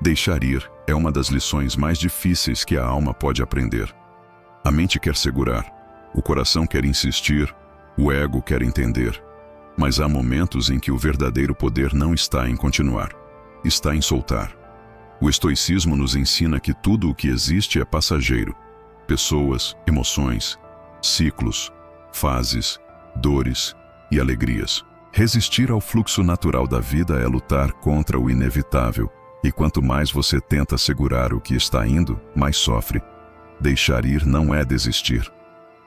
Deixar ir é uma das lições mais difíceis que a alma pode aprender. A mente quer segurar, o coração quer insistir, o ego quer entender. Mas há momentos em que o verdadeiro poder não está em continuar, está em soltar. O estoicismo nos ensina que tudo o que existe é passageiro. Pessoas, emoções, ciclos, fases, dores e alegrias. Resistir ao fluxo natural da vida é lutar contra o inevitável, e quanto mais você tenta segurar o que está indo, mais sofre. Deixar ir não é desistir.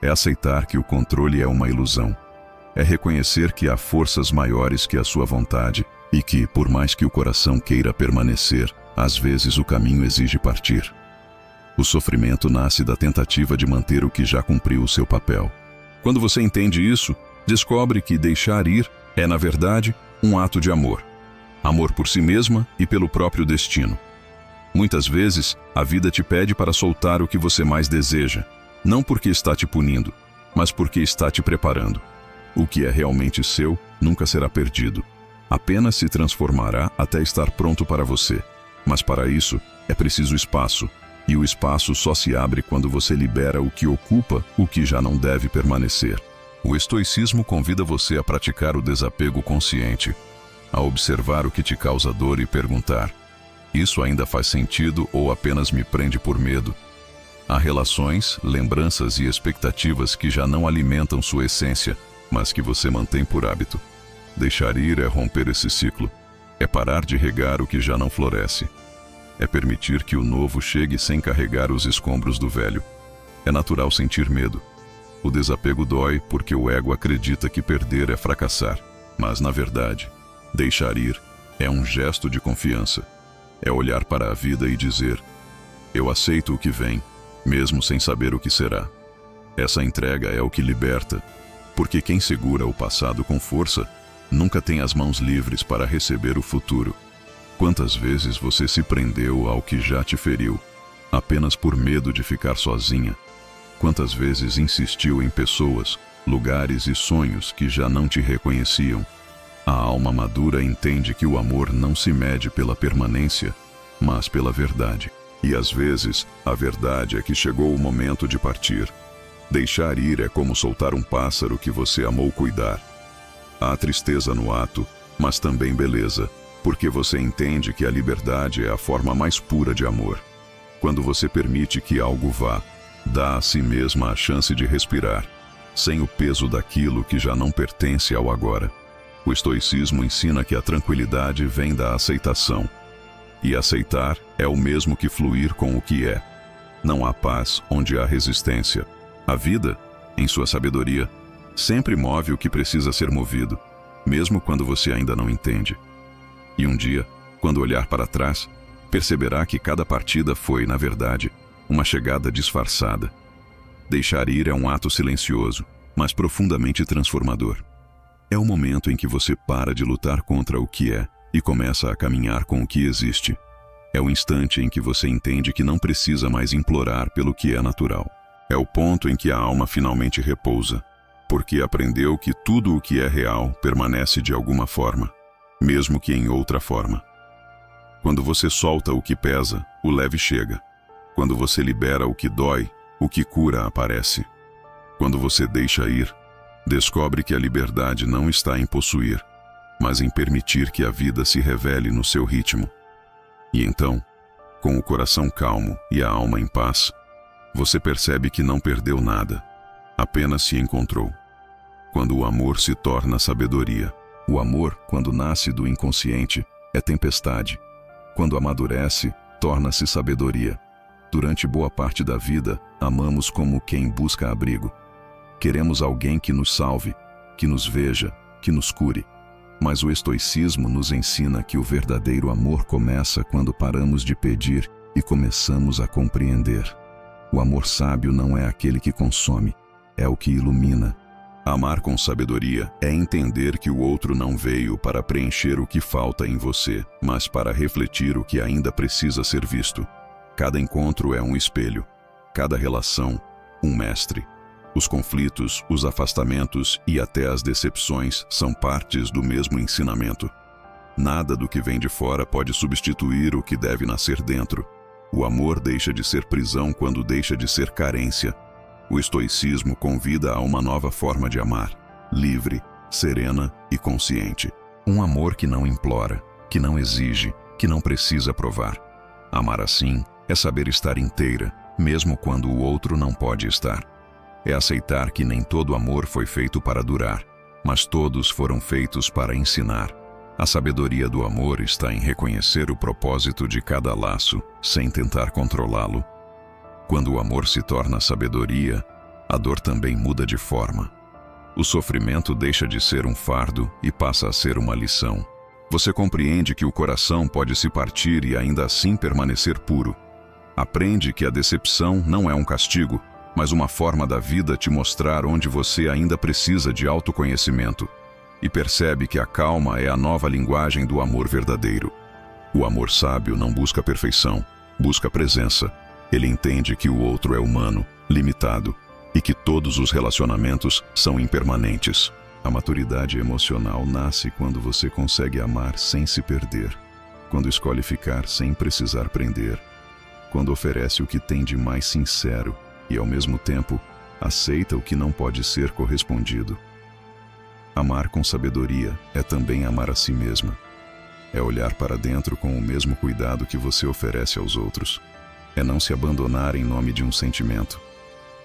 É aceitar que o controle é uma ilusão. É reconhecer que há forças maiores que a sua vontade e que, por mais que o coração queira permanecer, às vezes o caminho exige partir. O sofrimento nasce da tentativa de manter o que já cumpriu o seu papel. Quando você entende isso, descobre que deixar ir é, na verdade, um ato de amor. Amor por si mesma e pelo próprio destino. Muitas vezes, a vida te pede para soltar o que você mais deseja, não porque está te punindo, mas porque está te preparando. O que é realmente seu nunca será perdido. Apenas se transformará até estar pronto para você. Mas para isso, é preciso espaço. E o espaço só se abre quando você libera o que ocupa o que já não deve permanecer. O estoicismo convida você a praticar o desapego consciente, a observar o que te causa dor e perguntar: isso ainda faz sentido ou apenas me prende por medo? Há relações, lembranças e expectativas que já não alimentam sua essência, mas que você mantém por hábito. Deixar ir é romper esse ciclo. É parar de regar o que já não floresce. É permitir que o novo chegue sem carregar os escombros do velho. É natural sentir medo. O desapego dói porque o ego acredita que perder é fracassar. Mas, na verdade, deixar ir é um gesto de confiança. É olhar para a vida e dizer: eu aceito o que vem, mesmo sem saber o que será. Essa entrega é o que liberta, porque quem segura o passado com força nunca tem as mãos livres para receber o futuro. Quantas vezes você se prendeu ao que já te feriu, apenas por medo de ficar sozinha? Quantas vezes insistiu em pessoas, lugares e sonhos que já não te reconheciam? A alma madura entende que o amor não se mede pela permanência, mas pela verdade. E às vezes, a verdade é que chegou o momento de partir. Deixar ir é como soltar um pássaro que você amou cuidar. Há tristeza no ato, mas também beleza, porque você entende que a liberdade é a forma mais pura de amor. Quando você permite que algo vá, dá a si mesma a chance de respirar, sem o peso daquilo que já não pertence ao agora. O estoicismo ensina que a tranquilidade vem da aceitação. E aceitar é o mesmo que fluir com o que é. Não há paz onde há resistência. A vida, em sua sabedoria, sempre move o que precisa ser movido, mesmo quando você ainda não entende. E um dia, quando olhar para trás, perceberá que cada partida foi, na verdade, uma chegada disfarçada. Deixar ir é um ato silencioso, mas profundamente transformador. É o momento em que você para de lutar contra o que é e começa a caminhar com o que existe. É o instante em que você entende que não precisa mais implorar pelo que é natural. É o ponto em que a alma finalmente repousa, porque aprendeu que tudo o que é real permanece de alguma forma, mesmo que em outra forma. Quando você solta o que pesa, o leve chega. Quando você libera o que dói, o que cura aparece. Quando você deixa ir, descobre que a liberdade não está em possuir, mas em permitir que a vida se revele no seu ritmo. E então, com o coração calmo e a alma em paz, você percebe que não perdeu nada, apenas se encontrou. Quando o amor se torna sabedoria. O amor, quando nasce do inconsciente, é tempestade. Quando amadurece, torna-se sabedoria. Durante boa parte da vida, amamos como quem busca abrigo. Queremos alguém que nos salve, que nos veja, que nos cure. Mas o estoicismo nos ensina que o verdadeiro amor começa quando paramos de pedir e começamos a compreender. O amor sábio não é aquele que consome, é o que ilumina. Amar com sabedoria é entender que o outro não veio para preencher o que falta em você, mas para refletir o que ainda precisa ser visto. Cada encontro é um espelho, cada relação, um mestre. Os conflitos, os afastamentos e até as decepções são partes do mesmo ensinamento. Nada do que vem de fora pode substituir o que deve nascer dentro. O amor deixa de ser prisão quando deixa de ser carência. O estoicismo convida a uma nova forma de amar, livre, serena e consciente. Um amor que não implora, que não exige, que não precisa provar. Amar assim é saber estar inteira, mesmo quando o outro não pode estar. É aceitar que nem todo amor foi feito para durar, mas todos foram feitos para ensinar. A sabedoria do amor está em reconhecer o propósito de cada laço, sem tentar controlá-lo. Quando o amor se torna sabedoria, a dor também muda de forma. O sofrimento deixa de ser um fardo e passa a ser uma lição. Você compreende que o coração pode se partir e ainda assim permanecer puro. Aprende que a decepção não é um castigo, mas uma forma da vida te mostrar onde você ainda precisa de autoconhecimento. E percebe que a calma é a nova linguagem do amor verdadeiro. O amor sábio não busca perfeição, busca presença. Ele entende que o outro é humano, limitado, e que todos os relacionamentos são impermanentes. A maturidade emocional nasce quando você consegue amar sem se perder, quando escolhe ficar sem precisar prender, quando oferece o que tem de mais sincero e, ao mesmo tempo, aceita o que não pode ser correspondido. Amar com sabedoria é também amar a si mesma. É olhar para dentro com o mesmo cuidado que você oferece aos outros. É não se abandonar em nome de um sentimento.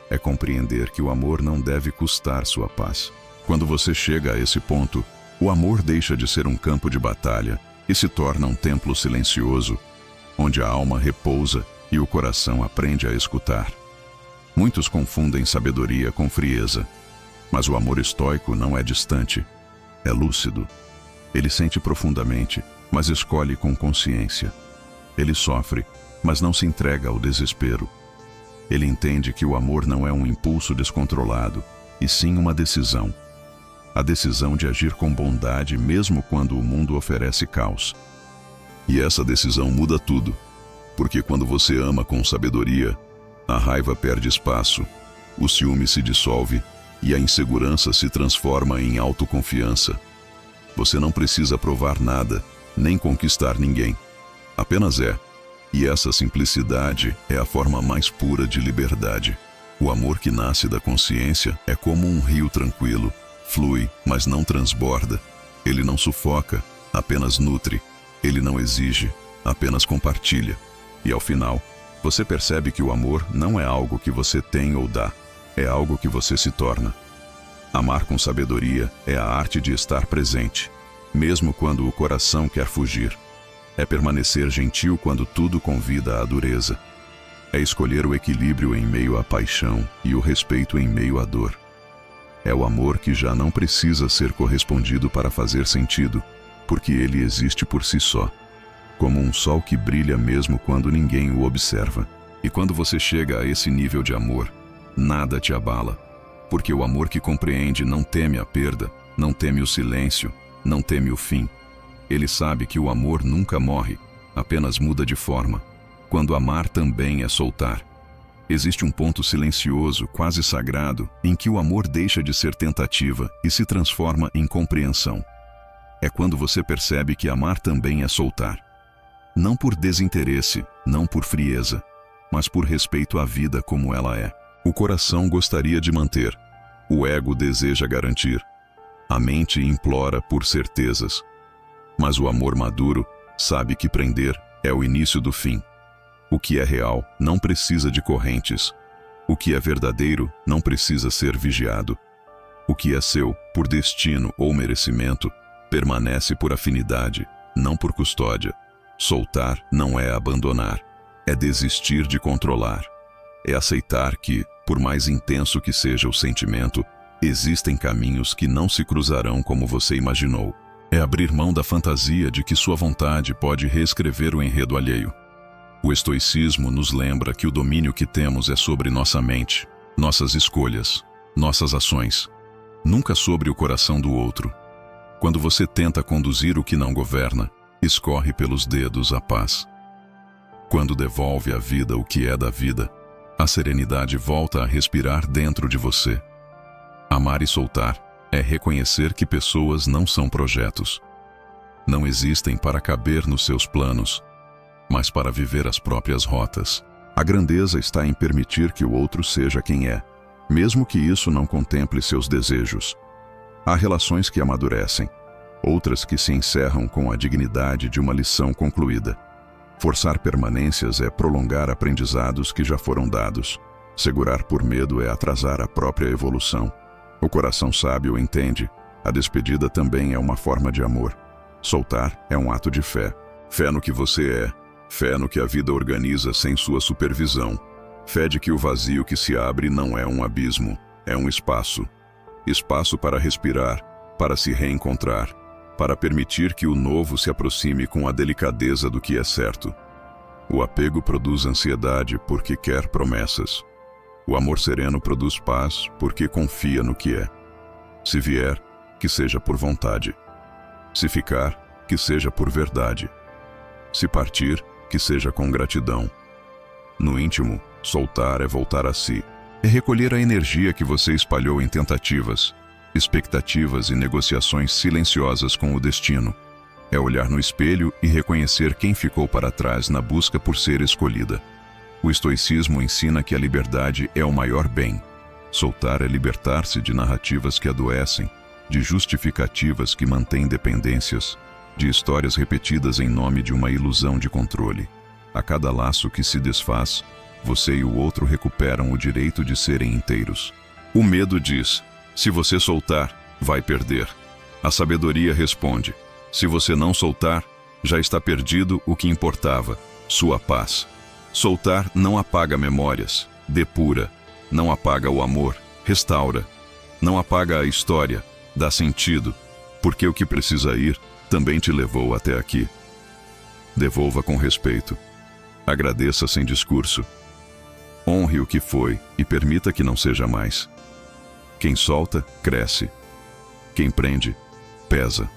É compreender que o amor não deve custar sua paz. Quando você chega a esse ponto, o amor deixa de ser um campo de batalha e se torna um templo silencioso, onde a alma repousa e o coração aprende a escutar. Muitos confundem sabedoria com frieza, mas o amor estoico não é distante, é lúcido. Ele sente profundamente, mas escolhe com consciência. Ele sofre, mas não se entrega ao desespero. Ele entende que o amor não é um impulso descontrolado, e sim uma decisão. A decisão de agir com bondade mesmo quando o mundo oferece caos. E essa decisão muda tudo, porque quando você ama com sabedoria, a raiva perde espaço, o ciúme se dissolve e a insegurança se transforma em autoconfiança. Você não precisa provar nada, nem conquistar ninguém. Apenas é. E essa simplicidade é a forma mais pura de liberdade. O amor que nasce da consciência é como um rio tranquilo. Flui, mas não transborda. Ele não sufoca, apenas nutre. Ele não exige, apenas compartilha. E ao final, você percebe que o amor não é algo que você tem ou dá. É algo que você se torna. Amar com sabedoria é a arte de estar presente, mesmo quando o coração quer fugir. É permanecer gentil quando tudo convida à dureza. É escolher o equilíbrio em meio à paixão e o respeito em meio à dor. É o amor que já não precisa ser correspondido para fazer sentido, porque ele existe por si só, como um sol que brilha mesmo quando ninguém o observa. E quando você chega a esse nível de amor, nada te abala, porque o amor que compreende não teme a perda, não teme o silêncio, não teme o fim. Ele sabe que o amor nunca morre, apenas muda de forma. Quando amar também é soltar. Existe um ponto silencioso, quase sagrado, em que o amor deixa de ser tentativa e se transforma em compreensão. É quando você percebe que amar também é soltar. Não por desinteresse, não por frieza, mas por respeito à vida como ela é. O coração gostaria de manter, o ego deseja garantir, a mente implora por certezas. Mas o amor maduro sabe que prender é o início do fim. O que é real não precisa de correntes. O que é verdadeiro não precisa ser vigiado. O que é seu, por destino ou merecimento, permanece por afinidade, não por custódia. Soltar não é abandonar, é desistir de controlar. É aceitar que, por mais intenso que seja o sentimento, existem caminhos que não se cruzarão como você imaginou. É abrir mão da fantasia de que sua vontade pode reescrever o enredo alheio. O estoicismo nos lembra que o domínio que temos é sobre nossa mente, nossas escolhas, nossas ações, nunca sobre o coração do outro. Quando você tenta conduzir o que não governa, escorre pelos dedos a paz. Quando devolve à vida o que é da vida, a serenidade volta a respirar dentro de você. Amar e soltar é reconhecer que pessoas não são projetos. Não existem para caber nos seus planos, mas para viver as próprias rotas. A grandeza está em permitir que o outro seja quem é, mesmo que isso não contemple seus desejos. Há relações que amadurecem, outras que se encerram com a dignidade de uma lição concluída. Forçar permanências é prolongar aprendizados que já foram dados. Segurar por medo é atrasar a própria evolução. O coração sábio entende, a despedida também é uma forma de amor. Soltar é um ato de fé. Fé no que você é, fé no que a vida organiza sem sua supervisão. Fé de que o vazio que se abre não é um abismo, é um espaço. Espaço para respirar, para se reencontrar, para permitir que o novo se aproxime com a delicadeza do que é certo. O apego produz ansiedade porque quer promessas. O amor sereno produz paz porque confia no que é. Se vier, que seja por vontade. Se ficar, que seja por verdade. Se partir, que seja com gratidão. No íntimo, soltar é voltar a si. É recolher a energia que você espalhou em tentativas, expectativas e negociações silenciosas com o destino. É olhar no espelho e reconhecer quem ficou para trás na busca por ser escolhida. O estoicismo ensina que a liberdade é o maior bem. Soltar é libertar-se de narrativas que adoecem, de justificativas que mantêm dependências, de histórias repetidas em nome de uma ilusão de controle. A cada laço que se desfaz, você e o outro recuperam o direito de serem inteiros. O medo diz: se você soltar, vai perder. A sabedoria responde: se você não soltar, já está perdido o que importava, sua paz. Soltar não apaga memórias, depura, não apaga o amor, restaura, não apaga a história, dá sentido, porque o que precisa ir também te levou até aqui. Devolva com respeito. Agradeça sem discurso. Honre o que foi e permita que não seja mais. Quem solta, cresce. Quem prende, pesa.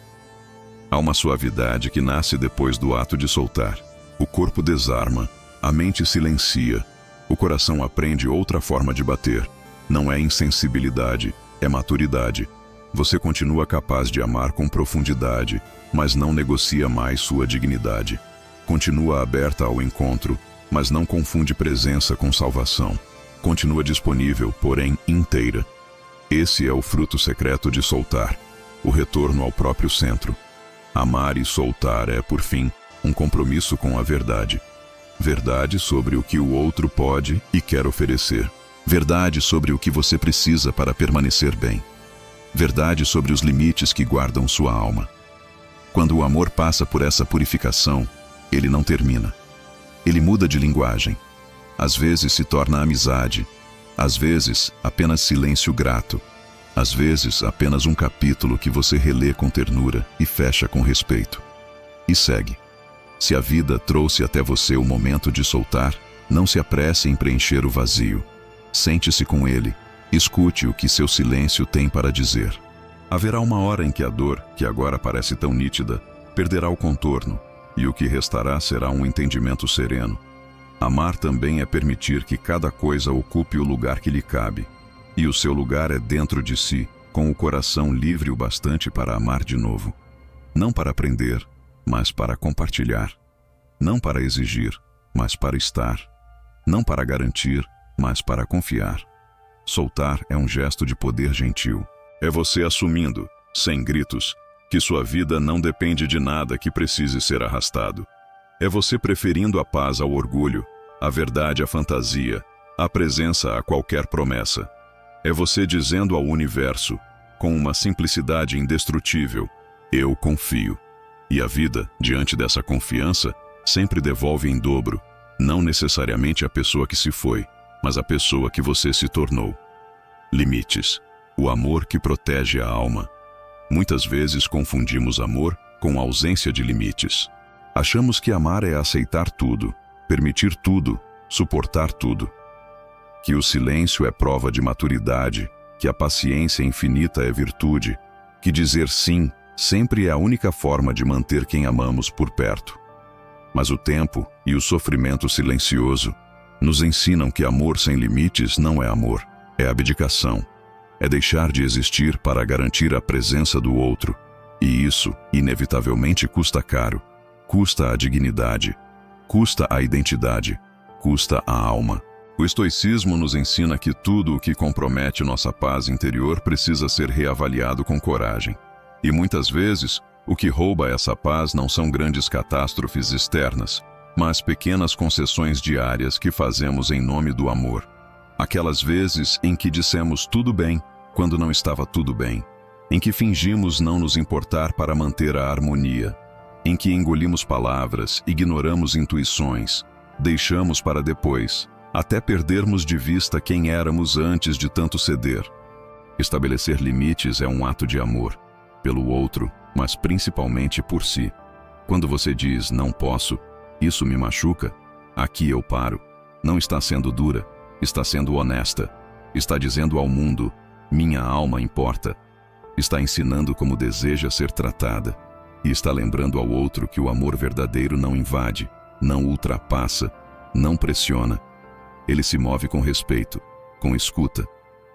Há uma suavidade que nasce depois do ato de soltar. O corpo desarma, a mente silencia, o coração aprende outra forma de bater. Não é insensibilidade, é maturidade. Você continua capaz de amar com profundidade, mas não negocia mais sua dignidade. Continua aberta ao encontro, mas não confunde presença com salvação. Continua disponível, porém inteira. Esse é o fruto secreto de soltar, o retorno ao próprio centro. Amar e soltar é, por fim, um compromisso com a verdade. Verdade sobre o que o outro pode e quer oferecer. Verdade sobre o que você precisa para permanecer bem. Verdade sobre os limites que guardam sua alma. Quando o amor passa por essa purificação, ele não termina. Ele muda de linguagem. Às vezes se torna amizade. Às vezes, apenas silêncio grato. Às vezes, apenas um capítulo que você relê com ternura e fecha com respeito. E segue. Se a vida trouxe até você o momento de soltar, não se apresse em preencher o vazio. Sente-se com ele. Escute o que seu silêncio tem para dizer. Haverá uma hora em que a dor, que agora parece tão nítida, perderá o contorno, e o que restará será um entendimento sereno. Amar também é permitir que cada coisa ocupe o lugar que lhe cabe. E o seu lugar é dentro de si, com o coração livre o bastante para amar de novo. Não para aprender, mas para compartilhar. Não para exigir, mas para estar. Não para garantir, mas para confiar. Soltar é um gesto de poder gentil. É você assumindo, sem gritos, que sua vida não depende de nada que precise ser arrastado. É você preferindo a paz ao orgulho, a verdade à fantasia, a presença a qualquer promessa. É você dizendo ao universo, com uma simplicidade indestrutível, eu confio. E a vida, diante dessa confiança, sempre devolve em dobro, não necessariamente a pessoa que se foi, mas a pessoa que você se tornou. Limites. O amor que protege a alma. Muitas vezes confundimos amor com ausência de limites. Achamos que amar é aceitar tudo, permitir tudo, suportar tudo. Que o silêncio é prova de maturidade, que a paciência infinita é virtude, que dizer sim sempre é a única forma de manter quem amamos por perto. Mas o tempo e o sofrimento silencioso nos ensinam que amor sem limites não é amor, é abdicação. É deixar de existir para garantir a presença do outro. E isso, inevitavelmente, custa caro. Custa a dignidade, custa a identidade, custa a alma. O estoicismo nos ensina que tudo o que compromete nossa paz interior precisa ser reavaliado com coragem. E muitas vezes, o que rouba essa paz não são grandes catástrofes externas, mas pequenas concessões diárias que fazemos em nome do amor. Aquelas vezes em que dissemos tudo bem, quando não estava tudo bem. Em que fingimos não nos importar para manter a harmonia. Em que engolimos palavras, ignoramos intuições, deixamos para depois, até perdermos de vista quem éramos antes de tanto ceder. Estabelecer limites é um ato de amor, pelo outro, mas principalmente por si. Quando você diz, não posso, isso me machuca, aqui eu paro. Não está sendo dura, está sendo honesta. Está dizendo ao mundo, minha alma importa. Está ensinando como deseja ser tratada. E está lembrando ao outro que o amor verdadeiro não invade, não ultrapassa, não pressiona. Ele se move com respeito, com escuta,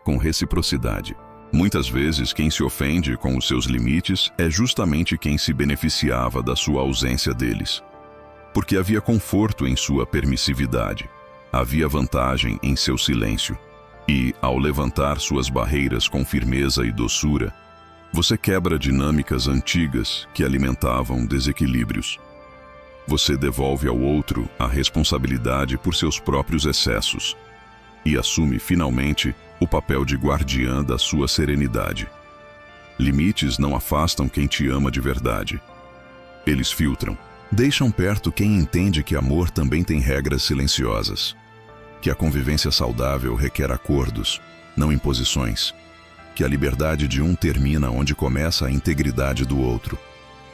com reciprocidade. Muitas vezes quem se ofende com os seus limites é justamente quem se beneficiava da sua ausência deles. Porque havia conforto em sua permissividade, havia vantagem em seu silêncio. E, ao levantar suas barreiras com firmeza e doçura, você quebra dinâmicas antigas que alimentavam desequilíbrios. Você devolve ao outro a responsabilidade por seus próprios excessos e assume, finalmente, o papel de guardiã da sua serenidade. Limites não afastam quem te ama de verdade. Eles filtram. Deixam perto quem entende que amor também tem regras silenciosas. Que a convivência saudável requer acordos, não imposições. Que a liberdade de um termina onde começa a integridade do outro.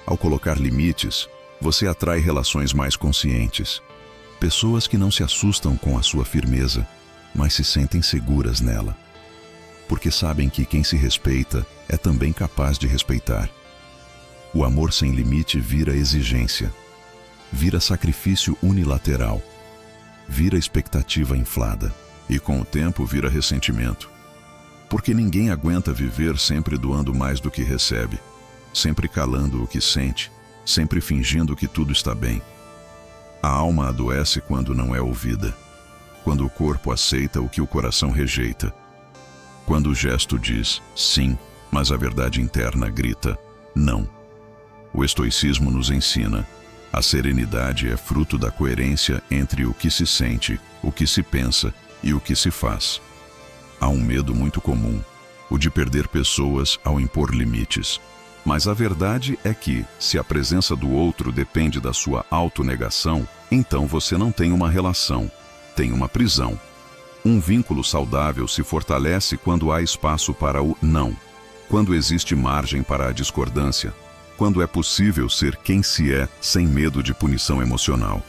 Ao colocar limites, você atrai relações mais conscientes. Pessoas que não se assustam com a sua firmeza, mas se sentem seguras nela. Porque sabem que quem se respeita é também capaz de respeitar. O amor sem limite vira exigência, vira sacrifício unilateral, vira expectativa inflada e com o tempo vira ressentimento. Porque ninguém aguenta viver sempre doando mais do que recebe, sempre calando o que sente, sempre fingindo que tudo está bem. A alma adoece quando não é ouvida, quando o corpo aceita o que o coração rejeita, quando o gesto diz sim, mas a verdade interna grita não. O estoicismo nos ensina: a serenidade é fruto da coerência entre o que se sente, o que se pensa e o que se faz. Há um medo muito comum, o de perder pessoas ao impor limites. Mas a verdade é que, se a presença do outro depende da sua autonegação, então você não tem uma relação, tem uma prisão. Um vínculo saudável se fortalece quando há espaço para o não, quando existe margem para a discordância, quando é possível ser quem se é sem medo de punição emocional.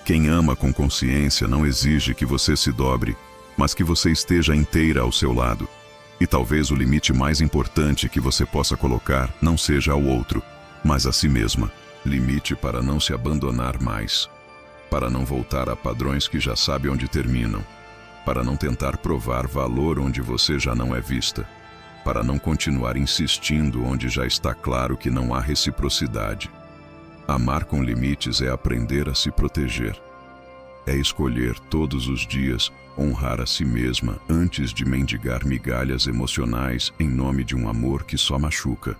Quem ama com consciência não exige que você se dobre, mas que você esteja inteira ao seu lado. E talvez o limite mais importante que você possa colocar não seja ao outro, mas a si mesma. Limite para não se abandonar mais, para não voltar a padrões que já sabe onde terminam, para não tentar provar valor onde você já não é vista, para não continuar insistindo onde já está claro que não há reciprocidade. Amar com limites é aprender a se proteger. É escolher todos os dias honrar a si mesma antes de mendigar migalhas emocionais em nome de um amor que só machuca.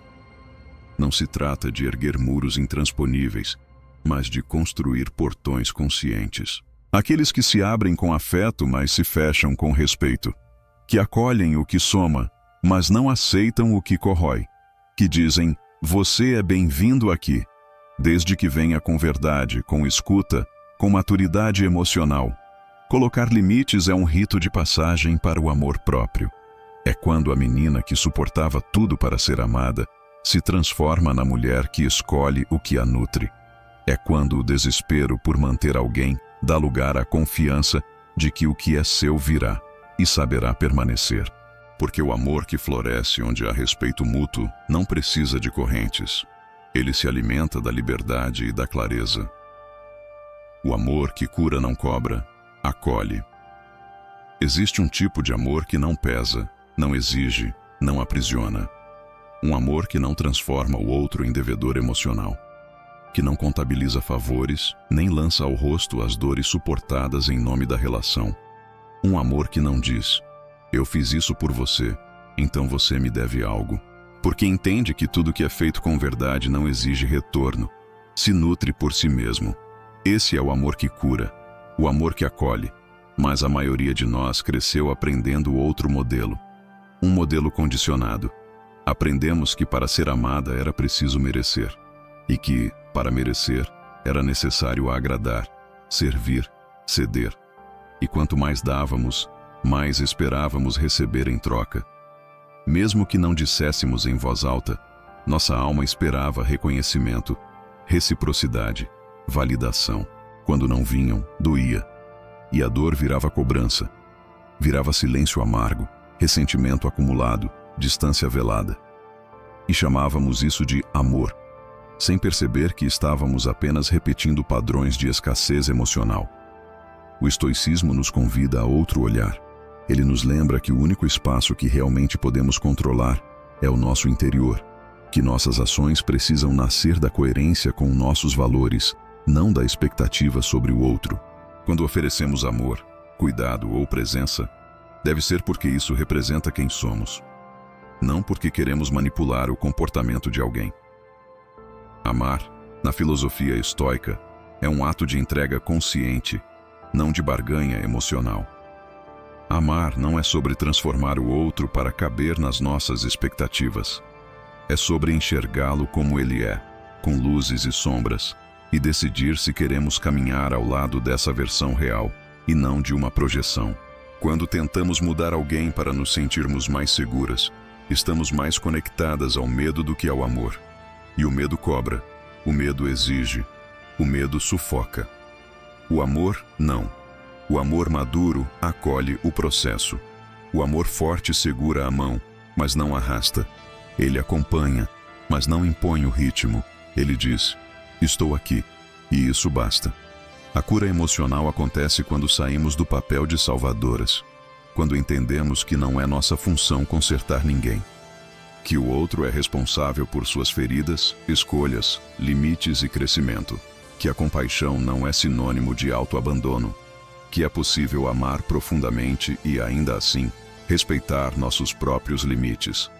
Não se trata de erguer muros intransponíveis, mas de construir portões conscientes. Aqueles que se abrem com afeto, mas se fecham com respeito. Que acolhem o que soma, mas não aceitam o que corrói. Que dizem: você é bem-vindo aqui, desde que venha com verdade, com escuta, com maturidade emocional. Colocar limites é um rito de passagem para o amor próprio. É quando a menina que suportava tudo para ser amada se transforma na mulher que escolhe o que a nutre. É quando o desespero por manter alguém dá lugar à confiança de que o que é seu virá e saberá permanecer. Porque o amor que floresce onde há respeito mútuo não precisa de correntes. Ele se alimenta da liberdade e da clareza. O amor que cura não cobra, acolhe. Existe um tipo de amor que não pesa, não exige, não aprisiona. Um amor que não transforma o outro em devedor emocional, que não contabiliza favores, nem lança ao rosto as dores suportadas em nome da relação. Um amor que não diz: eu fiz isso por você, então você me deve algo. Porque entende que tudo que é feito com verdade não exige retorno, se nutre por si mesmo. Esse é o amor que cura, o amor que acolhe. Mas a maioria de nós cresceu aprendendo outro modelo. Um modelo condicionado. Aprendemos que para ser amada era preciso merecer. E que, para merecer, era necessário agradar, servir, ceder. E quanto mais dávamos, mais esperávamos receber em troca. Mesmo que não disséssemos em voz alta, nossa alma esperava reconhecimento, reciprocidade, validação. Quando não vinham, doía. E a dor virava cobrança. Virava silêncio amargo, ressentimento acumulado, distância velada. E chamávamos isso de amor, sem perceber que estávamos apenas repetindo padrões de escassez emocional. O estoicismo nos convida a outro olhar. Ele nos lembra que o único espaço que realmente podemos controlar é o nosso interior, que nossas ações precisam nascer da coerência com nossos valores, não da expectativa sobre o outro. Quando oferecemos amor, cuidado ou presença, deve ser porque isso representa quem somos, não porque queremos manipular o comportamento de alguém. Amar, na filosofia estoica, é um ato de entrega consciente, não de barganha emocional. Amar não é sobre transformar o outro para caber nas nossas expectativas. É sobre enxergá-lo como ele é, com luzes e sombras, e decidir se queremos caminhar ao lado dessa versão real, e não de uma projeção. Quando tentamos mudar alguém para nos sentirmos mais seguras, estamos mais conectadas ao medo do que ao amor. E o medo cobra, o medo exige, o medo sufoca. O amor, não. O amor maduro acolhe o processo. O amor forte segura a mão, mas não arrasta. Ele acompanha, mas não impõe o ritmo. Ele diz: estou aqui, e isso basta. A cura emocional acontece quando saímos do papel de salvadoras, quando entendemos que não é nossa função consertar ninguém, que o outro é responsável por suas feridas, escolhas, limites e crescimento, que a compaixão não é sinônimo de autoabandono, que é possível amar profundamente e, ainda assim, respeitar nossos próprios limites.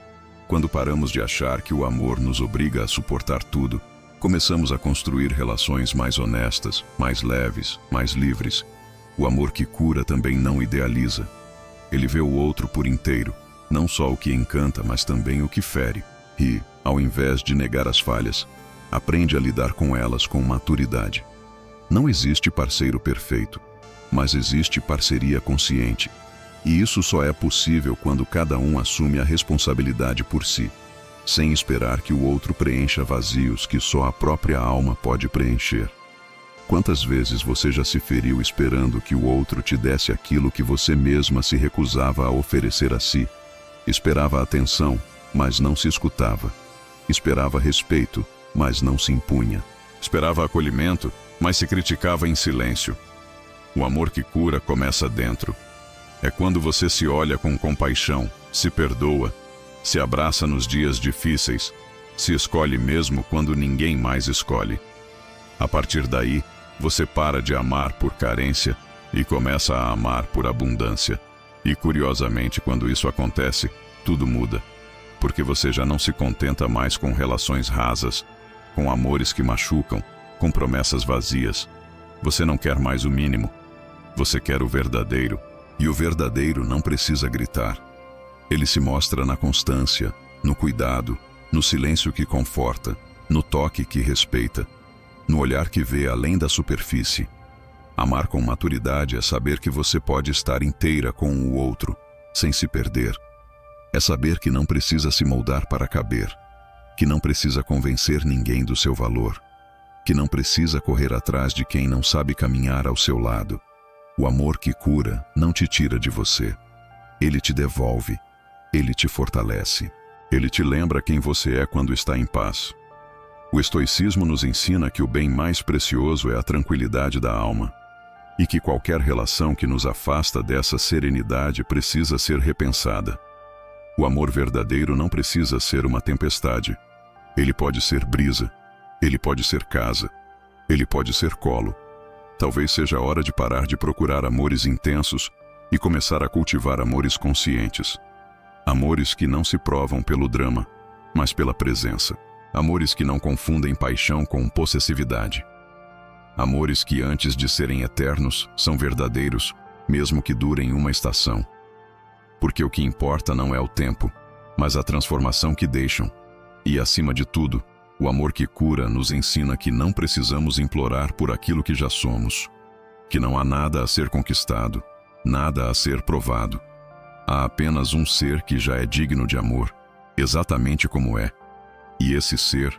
Quando paramos de achar que o amor nos obriga a suportar tudo, começamos a construir relações mais honestas, mais leves, mais livres. O amor que cura também não idealiza. Ele vê o outro por inteiro, não só o que encanta, mas também o que fere. E, ao invés de negar as falhas, aprende a lidar com elas com maturidade. Não existe parceiro perfeito, mas existe parceria consciente. E isso só é possível quando cada um assume a responsabilidade por si, sem esperar que o outro preencha vazios que só a própria alma pode preencher. Quantas vezes você já se feriu esperando que o outro te desse aquilo que você mesma se recusava a oferecer a si? Esperava atenção, mas não se escutava. Esperava respeito, mas não se impunha. Esperava acolhimento, mas se criticava em silêncio. O amor que cura começa dentro. É quando você se olha com compaixão, se perdoa, se abraça nos dias difíceis, se escolhe mesmo quando ninguém mais escolhe. A partir daí, você para de amar por carência e começa a amar por abundância. E curiosamente, quando isso acontece, tudo muda. Porque você já não se contenta mais com relações rasas, com amores que machucam, com promessas vazias. Você não quer mais o mínimo. Você quer o verdadeiro. E o verdadeiro não precisa gritar. Ele se mostra na constância, no cuidado, no silêncio que conforta, no toque que respeita, no olhar que vê além da superfície. Amar com maturidade é saber que você pode estar inteira com o outro, sem se perder. É saber que não precisa se moldar para caber, que não precisa convencer ninguém do seu valor, que não precisa correr atrás de quem não sabe caminhar ao seu lado. O amor que cura não te tira de você. Ele te devolve. Ele te fortalece. Ele te lembra quem você é quando está em paz. O estoicismo nos ensina que o bem mais precioso é a tranquilidade da alma e que qualquer relação que nos afasta dessa serenidade precisa ser repensada. O amor verdadeiro não precisa ser uma tempestade. Ele pode ser brisa. Ele pode ser casa. Ele pode ser colo. Talvez seja a hora de parar de procurar amores intensos e começar a cultivar amores conscientes. Amores que não se provam pelo drama, mas pela presença. Amores que não confundem paixão com possessividade. Amores que, antes de serem eternos, são verdadeiros, mesmo que durem uma estação. Porque o que importa não é o tempo, mas a transformação que deixam. E, acima de tudo, o amor que cura nos ensina que não precisamos implorar por aquilo que já somos, que não há nada a ser conquistado, nada a ser provado. Há apenas um ser que já é digno de amor, exatamente como é. E esse ser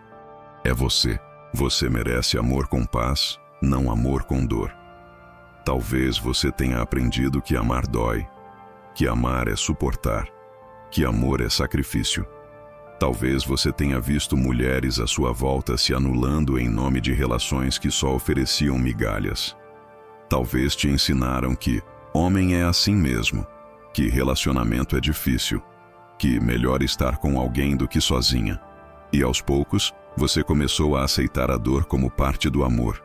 é você. Você merece amor com paz, não amor com dor. Talvez você tenha aprendido que amar dói, que amar é suportar, que amor é sacrifício. Talvez você tenha visto mulheres à sua volta se anulando em nome de relações que só ofereciam migalhas. Talvez te ensinaram que homem é assim mesmo, que relacionamento é difícil, que melhor estar com alguém do que sozinha. E aos poucos, você começou a aceitar a dor como parte do amor,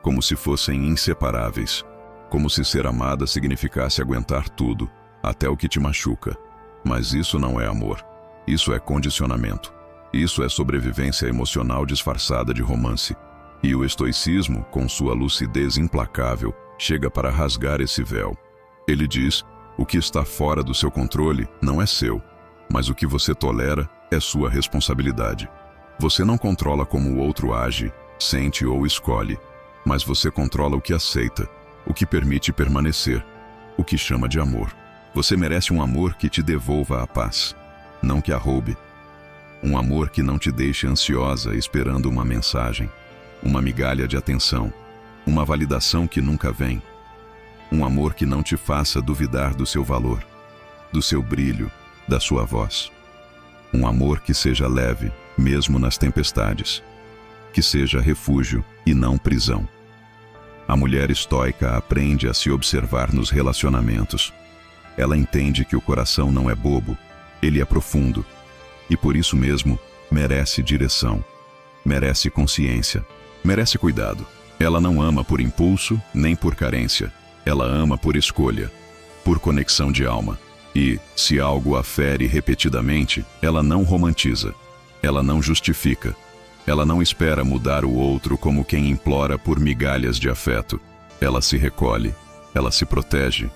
como se fossem inseparáveis, como se ser amada significasse aguentar tudo, até o que te machuca. Mas isso não é amor. Isso é condicionamento. Isso é sobrevivência emocional disfarçada de romance. E o estoicismo, com sua lucidez implacável, chega para rasgar esse véu. Ele diz: o que está fora do seu controle não é seu, mas o que você tolera é sua responsabilidade. Você não controla como o outro age, sente ou escolhe, mas você controla o que aceita, o que permite permanecer, o que chama de amor. Você merece um amor que te devolva a paz, não que a roube. Um amor que não te deixe ansiosa esperando uma mensagem, uma migalha de atenção, uma validação que nunca vem. Um amor amor que não te faça duvidar do seu valor, do seu brilho, da sua voz. Um amor que seja leve, mesmo nas tempestades. Que seja refúgio e não prisão. A mulher estoica aprende a se observar nos relacionamentos. Ela entende que o coração não é bobo, ele é profundo. E por isso mesmo, merece direção, merece consciência, merece cuidado. Ela não ama por impulso, nem por carência. Ela ama por escolha, por conexão de alma. E, se algo a fere repetidamente, ela não romantiza, ela não justifica, ela não espera mudar o outro como quem implora por migalhas de afeto. Ela se recolhe, ela se protege,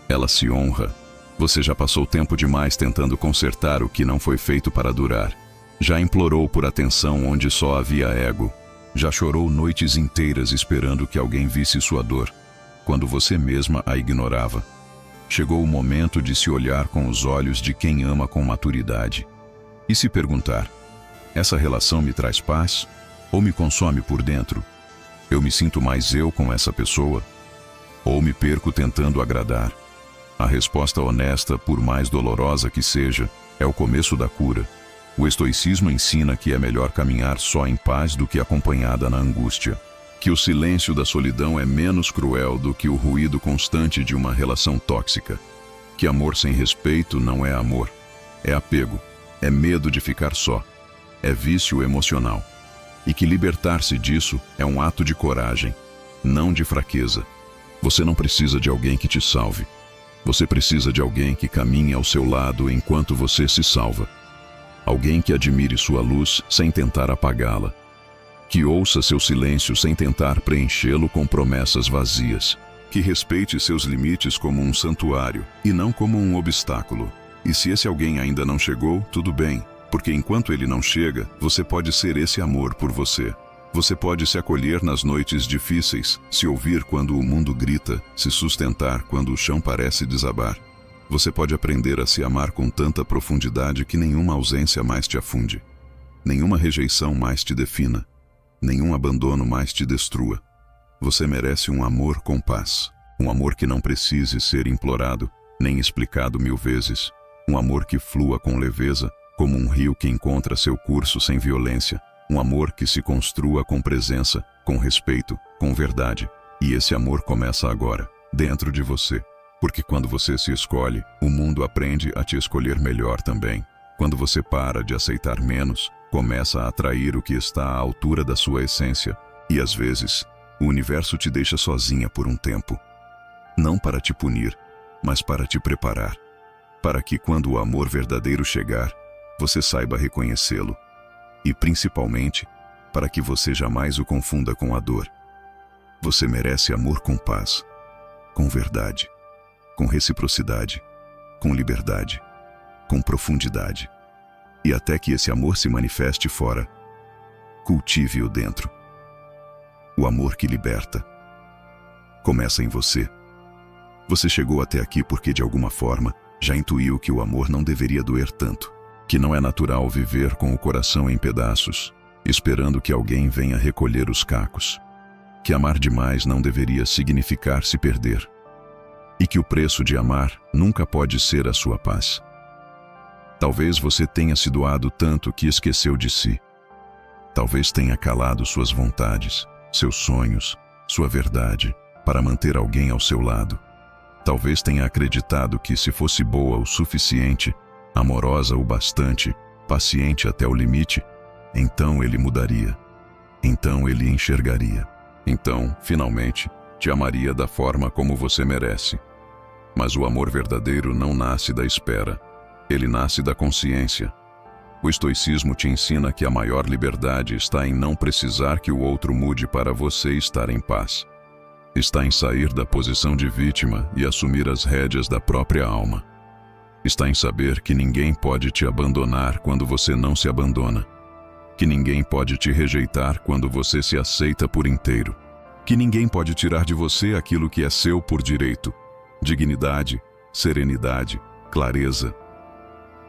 ela se honra. Você já passou tempo demais tentando consertar o que não foi feito para durar. Já implorou por atenção onde só havia ego. Já chorou noites inteiras esperando que alguém visse sua dor, quando você mesma a ignorava. Chegou o momento de se olhar com os olhos de quem ama com maturidade e se perguntar: essa relação me traz paz ou me consome por dentro? Eu me sinto mais eu com essa pessoa? Ou me perco tentando agradar? A resposta honesta, por mais dolorosa que seja, é o começo da cura. O estoicismo ensina que é melhor caminhar só em paz do que acompanhada na angústia. Que o silêncio da solidão é menos cruel do que o ruído constante de uma relação tóxica. Que amor sem respeito não é amor, é apego, é medo de ficar só, é vício emocional. E que libertar-se disso é um ato de coragem, não de fraqueza. Você não precisa de alguém que te salve. Você precisa de alguém que caminhe ao seu lado enquanto você se salva. Alguém que admire sua luz sem tentar apagá-la. Que ouça seu silêncio sem tentar preenchê-lo com promessas vazias. Que respeite seus limites como um santuário e não como um obstáculo. E se esse alguém ainda não chegou, tudo bem, porque enquanto ele não chega, você pode ser esse amor por você. Você pode se acolher nas noites difíceis, se ouvir quando o mundo grita, se sustentar quando o chão parece desabar. Você pode aprender a se amar com tanta profundidade que nenhuma ausência mais te afunde, nenhuma rejeição mais te defina, nenhum abandono mais te destrua. Você merece um amor com paz, um amor que não precise ser implorado, nem explicado 1000 vezes, um amor que flua com leveza, como um rio que encontra seu curso sem violência, um amor que se construa com presença, com respeito, com verdade. E esse amor começa agora, dentro de você. Porque quando você se escolhe, o mundo aprende a te escolher melhor também. Quando você para de aceitar menos, começa a atrair o que está à altura da sua essência. E às vezes, o universo te deixa sozinha por um tempo. Não para te punir, mas para te preparar. Para que quando o amor verdadeiro chegar, você saiba reconhecê-lo. E principalmente, para que você jamais o confunda com a dor. Você merece amor com paz, com verdade, com reciprocidade, com liberdade, com profundidade. E até que esse amor se manifeste fora, cultive-o dentro. O amor que liberta começa em você. Você chegou até aqui porque de alguma forma já intuiu que o amor não deveria doer tanto, que não é natural viver com o coração em pedaços, esperando que alguém venha recolher os cacos, que amar demais não deveria significar se perder, e que o preço de amar nunca pode ser a sua paz. Talvez você tenha se doado tanto que esqueceu de si. Talvez tenha calado suas vontades, seus sonhos, sua verdade, para manter alguém ao seu lado. Talvez tenha acreditado que se fosse boa o suficiente, amorosa o bastante, paciente até o limite, então ele mudaria. Então ele enxergaria. Então, finalmente, te amaria da forma como você merece. Mas o amor verdadeiro não nasce da espera. Ele nasce da consciência. O estoicismo te ensina que a maior liberdade está em não precisar que o outro mude para você estar em paz. Está em sair da posição de vítima e assumir as rédeas da própria alma. Está em saber que ninguém pode te abandonar quando você não se abandona. Que ninguém pode te rejeitar quando você se aceita por inteiro. Que ninguém pode tirar de você aquilo que é seu por direito. Dignidade, serenidade, clareza.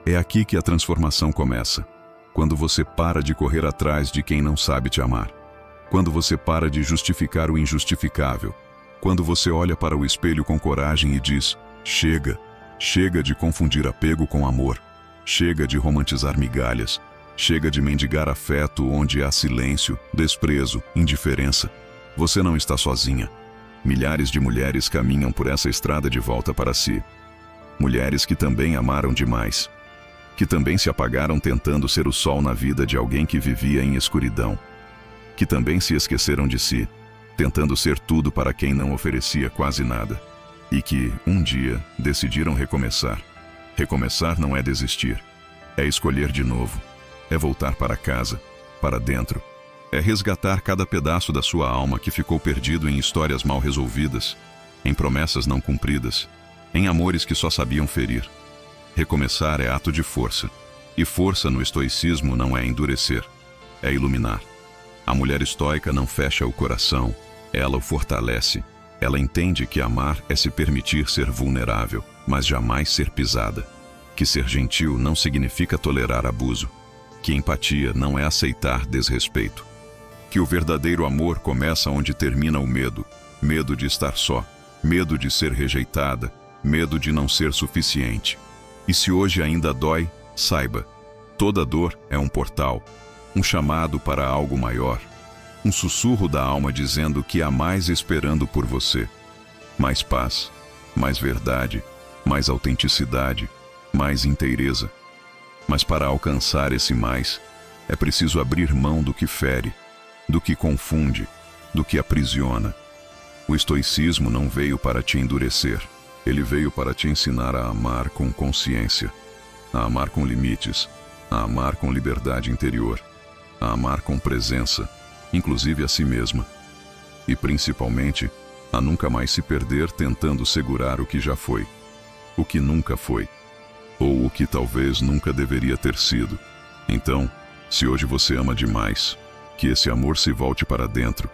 É aqui que a transformação começa. Quando você para de correr atrás de quem não sabe te amar. Quando você para de justificar o injustificável. Quando você olha para o espelho com coragem e diz: chega, chega de confundir apego com amor, chega de romantizar migalhas, chega de mendigar afeto onde há silêncio, desprezo, indiferença. Você não está sozinha. Milhares de mulheres caminham por essa estrada de volta para si. Mulheres que também amaram demais, que também se apagaram tentando ser o sol na vida de alguém que vivia em escuridão, que também se esqueceram de si, tentando ser tudo para quem não oferecia quase nada, e que, um dia, decidiram recomeçar. Recomeçar não é desistir, é escolher de novo, é voltar para casa, para dentro, é resgatar cada pedaço da sua alma que ficou perdido em histórias mal resolvidas, em promessas não cumpridas, em amores que só sabiam ferir. Recomeçar é ato de força, e força no estoicismo não é endurecer, é iluminar. A mulher estoica não fecha o coração, ela o fortalece. Ela entende que amar é se permitir ser vulnerável, mas jamais ser pisada. Que ser gentil não significa tolerar abuso. Que empatia não é aceitar desrespeito. Que o verdadeiro amor começa onde termina o medo. Medo de estar só, medo de ser rejeitada, medo de não ser suficiente. E se hoje ainda dói, saiba, toda dor é um portal, um chamado para algo maior, um sussurro da alma dizendo que há mais esperando por você. Mais paz, mais verdade, mais autenticidade, mais inteireza. Mas para alcançar esse mais, é preciso abrir mão do que fere, do que confunde, do que aprisiona. O estoicismo não veio para te endurecer, ele veio para te ensinar a amar com consciência, a amar com limites, a amar com liberdade interior, a amar com presença, inclusive a si mesma, e principalmente, a nunca mais se perder tentando segurar o que já foi, o que nunca foi, ou o que talvez nunca deveria ter sido. Então, se hoje você ama demais, que esse amor se volte para dentro,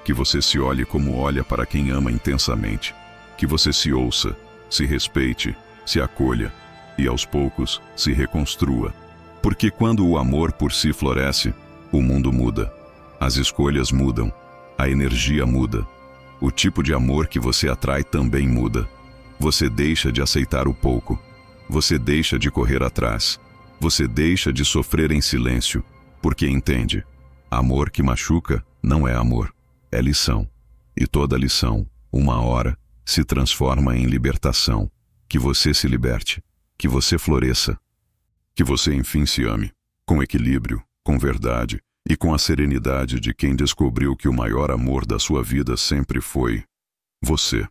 que você se olhe como olha para quem ama intensamente, que você se ouça, se respeite, se acolha e aos poucos se reconstrua. Porque quando o amor por si floresce, o mundo muda, as escolhas mudam, a energia muda, o tipo de amor que você atrai também muda. Você deixa de aceitar o pouco, você deixa de correr atrás, você deixa de sofrer em silêncio, porque entende, amor que machuca não é amor, é lição. E toda lição, uma hora, se transforma em libertação. Que você se liberte, que você floresça, que você enfim se ame, com equilíbrio, com verdade e com a serenidade de quem descobriu que o maior amor da sua vida sempre foi você.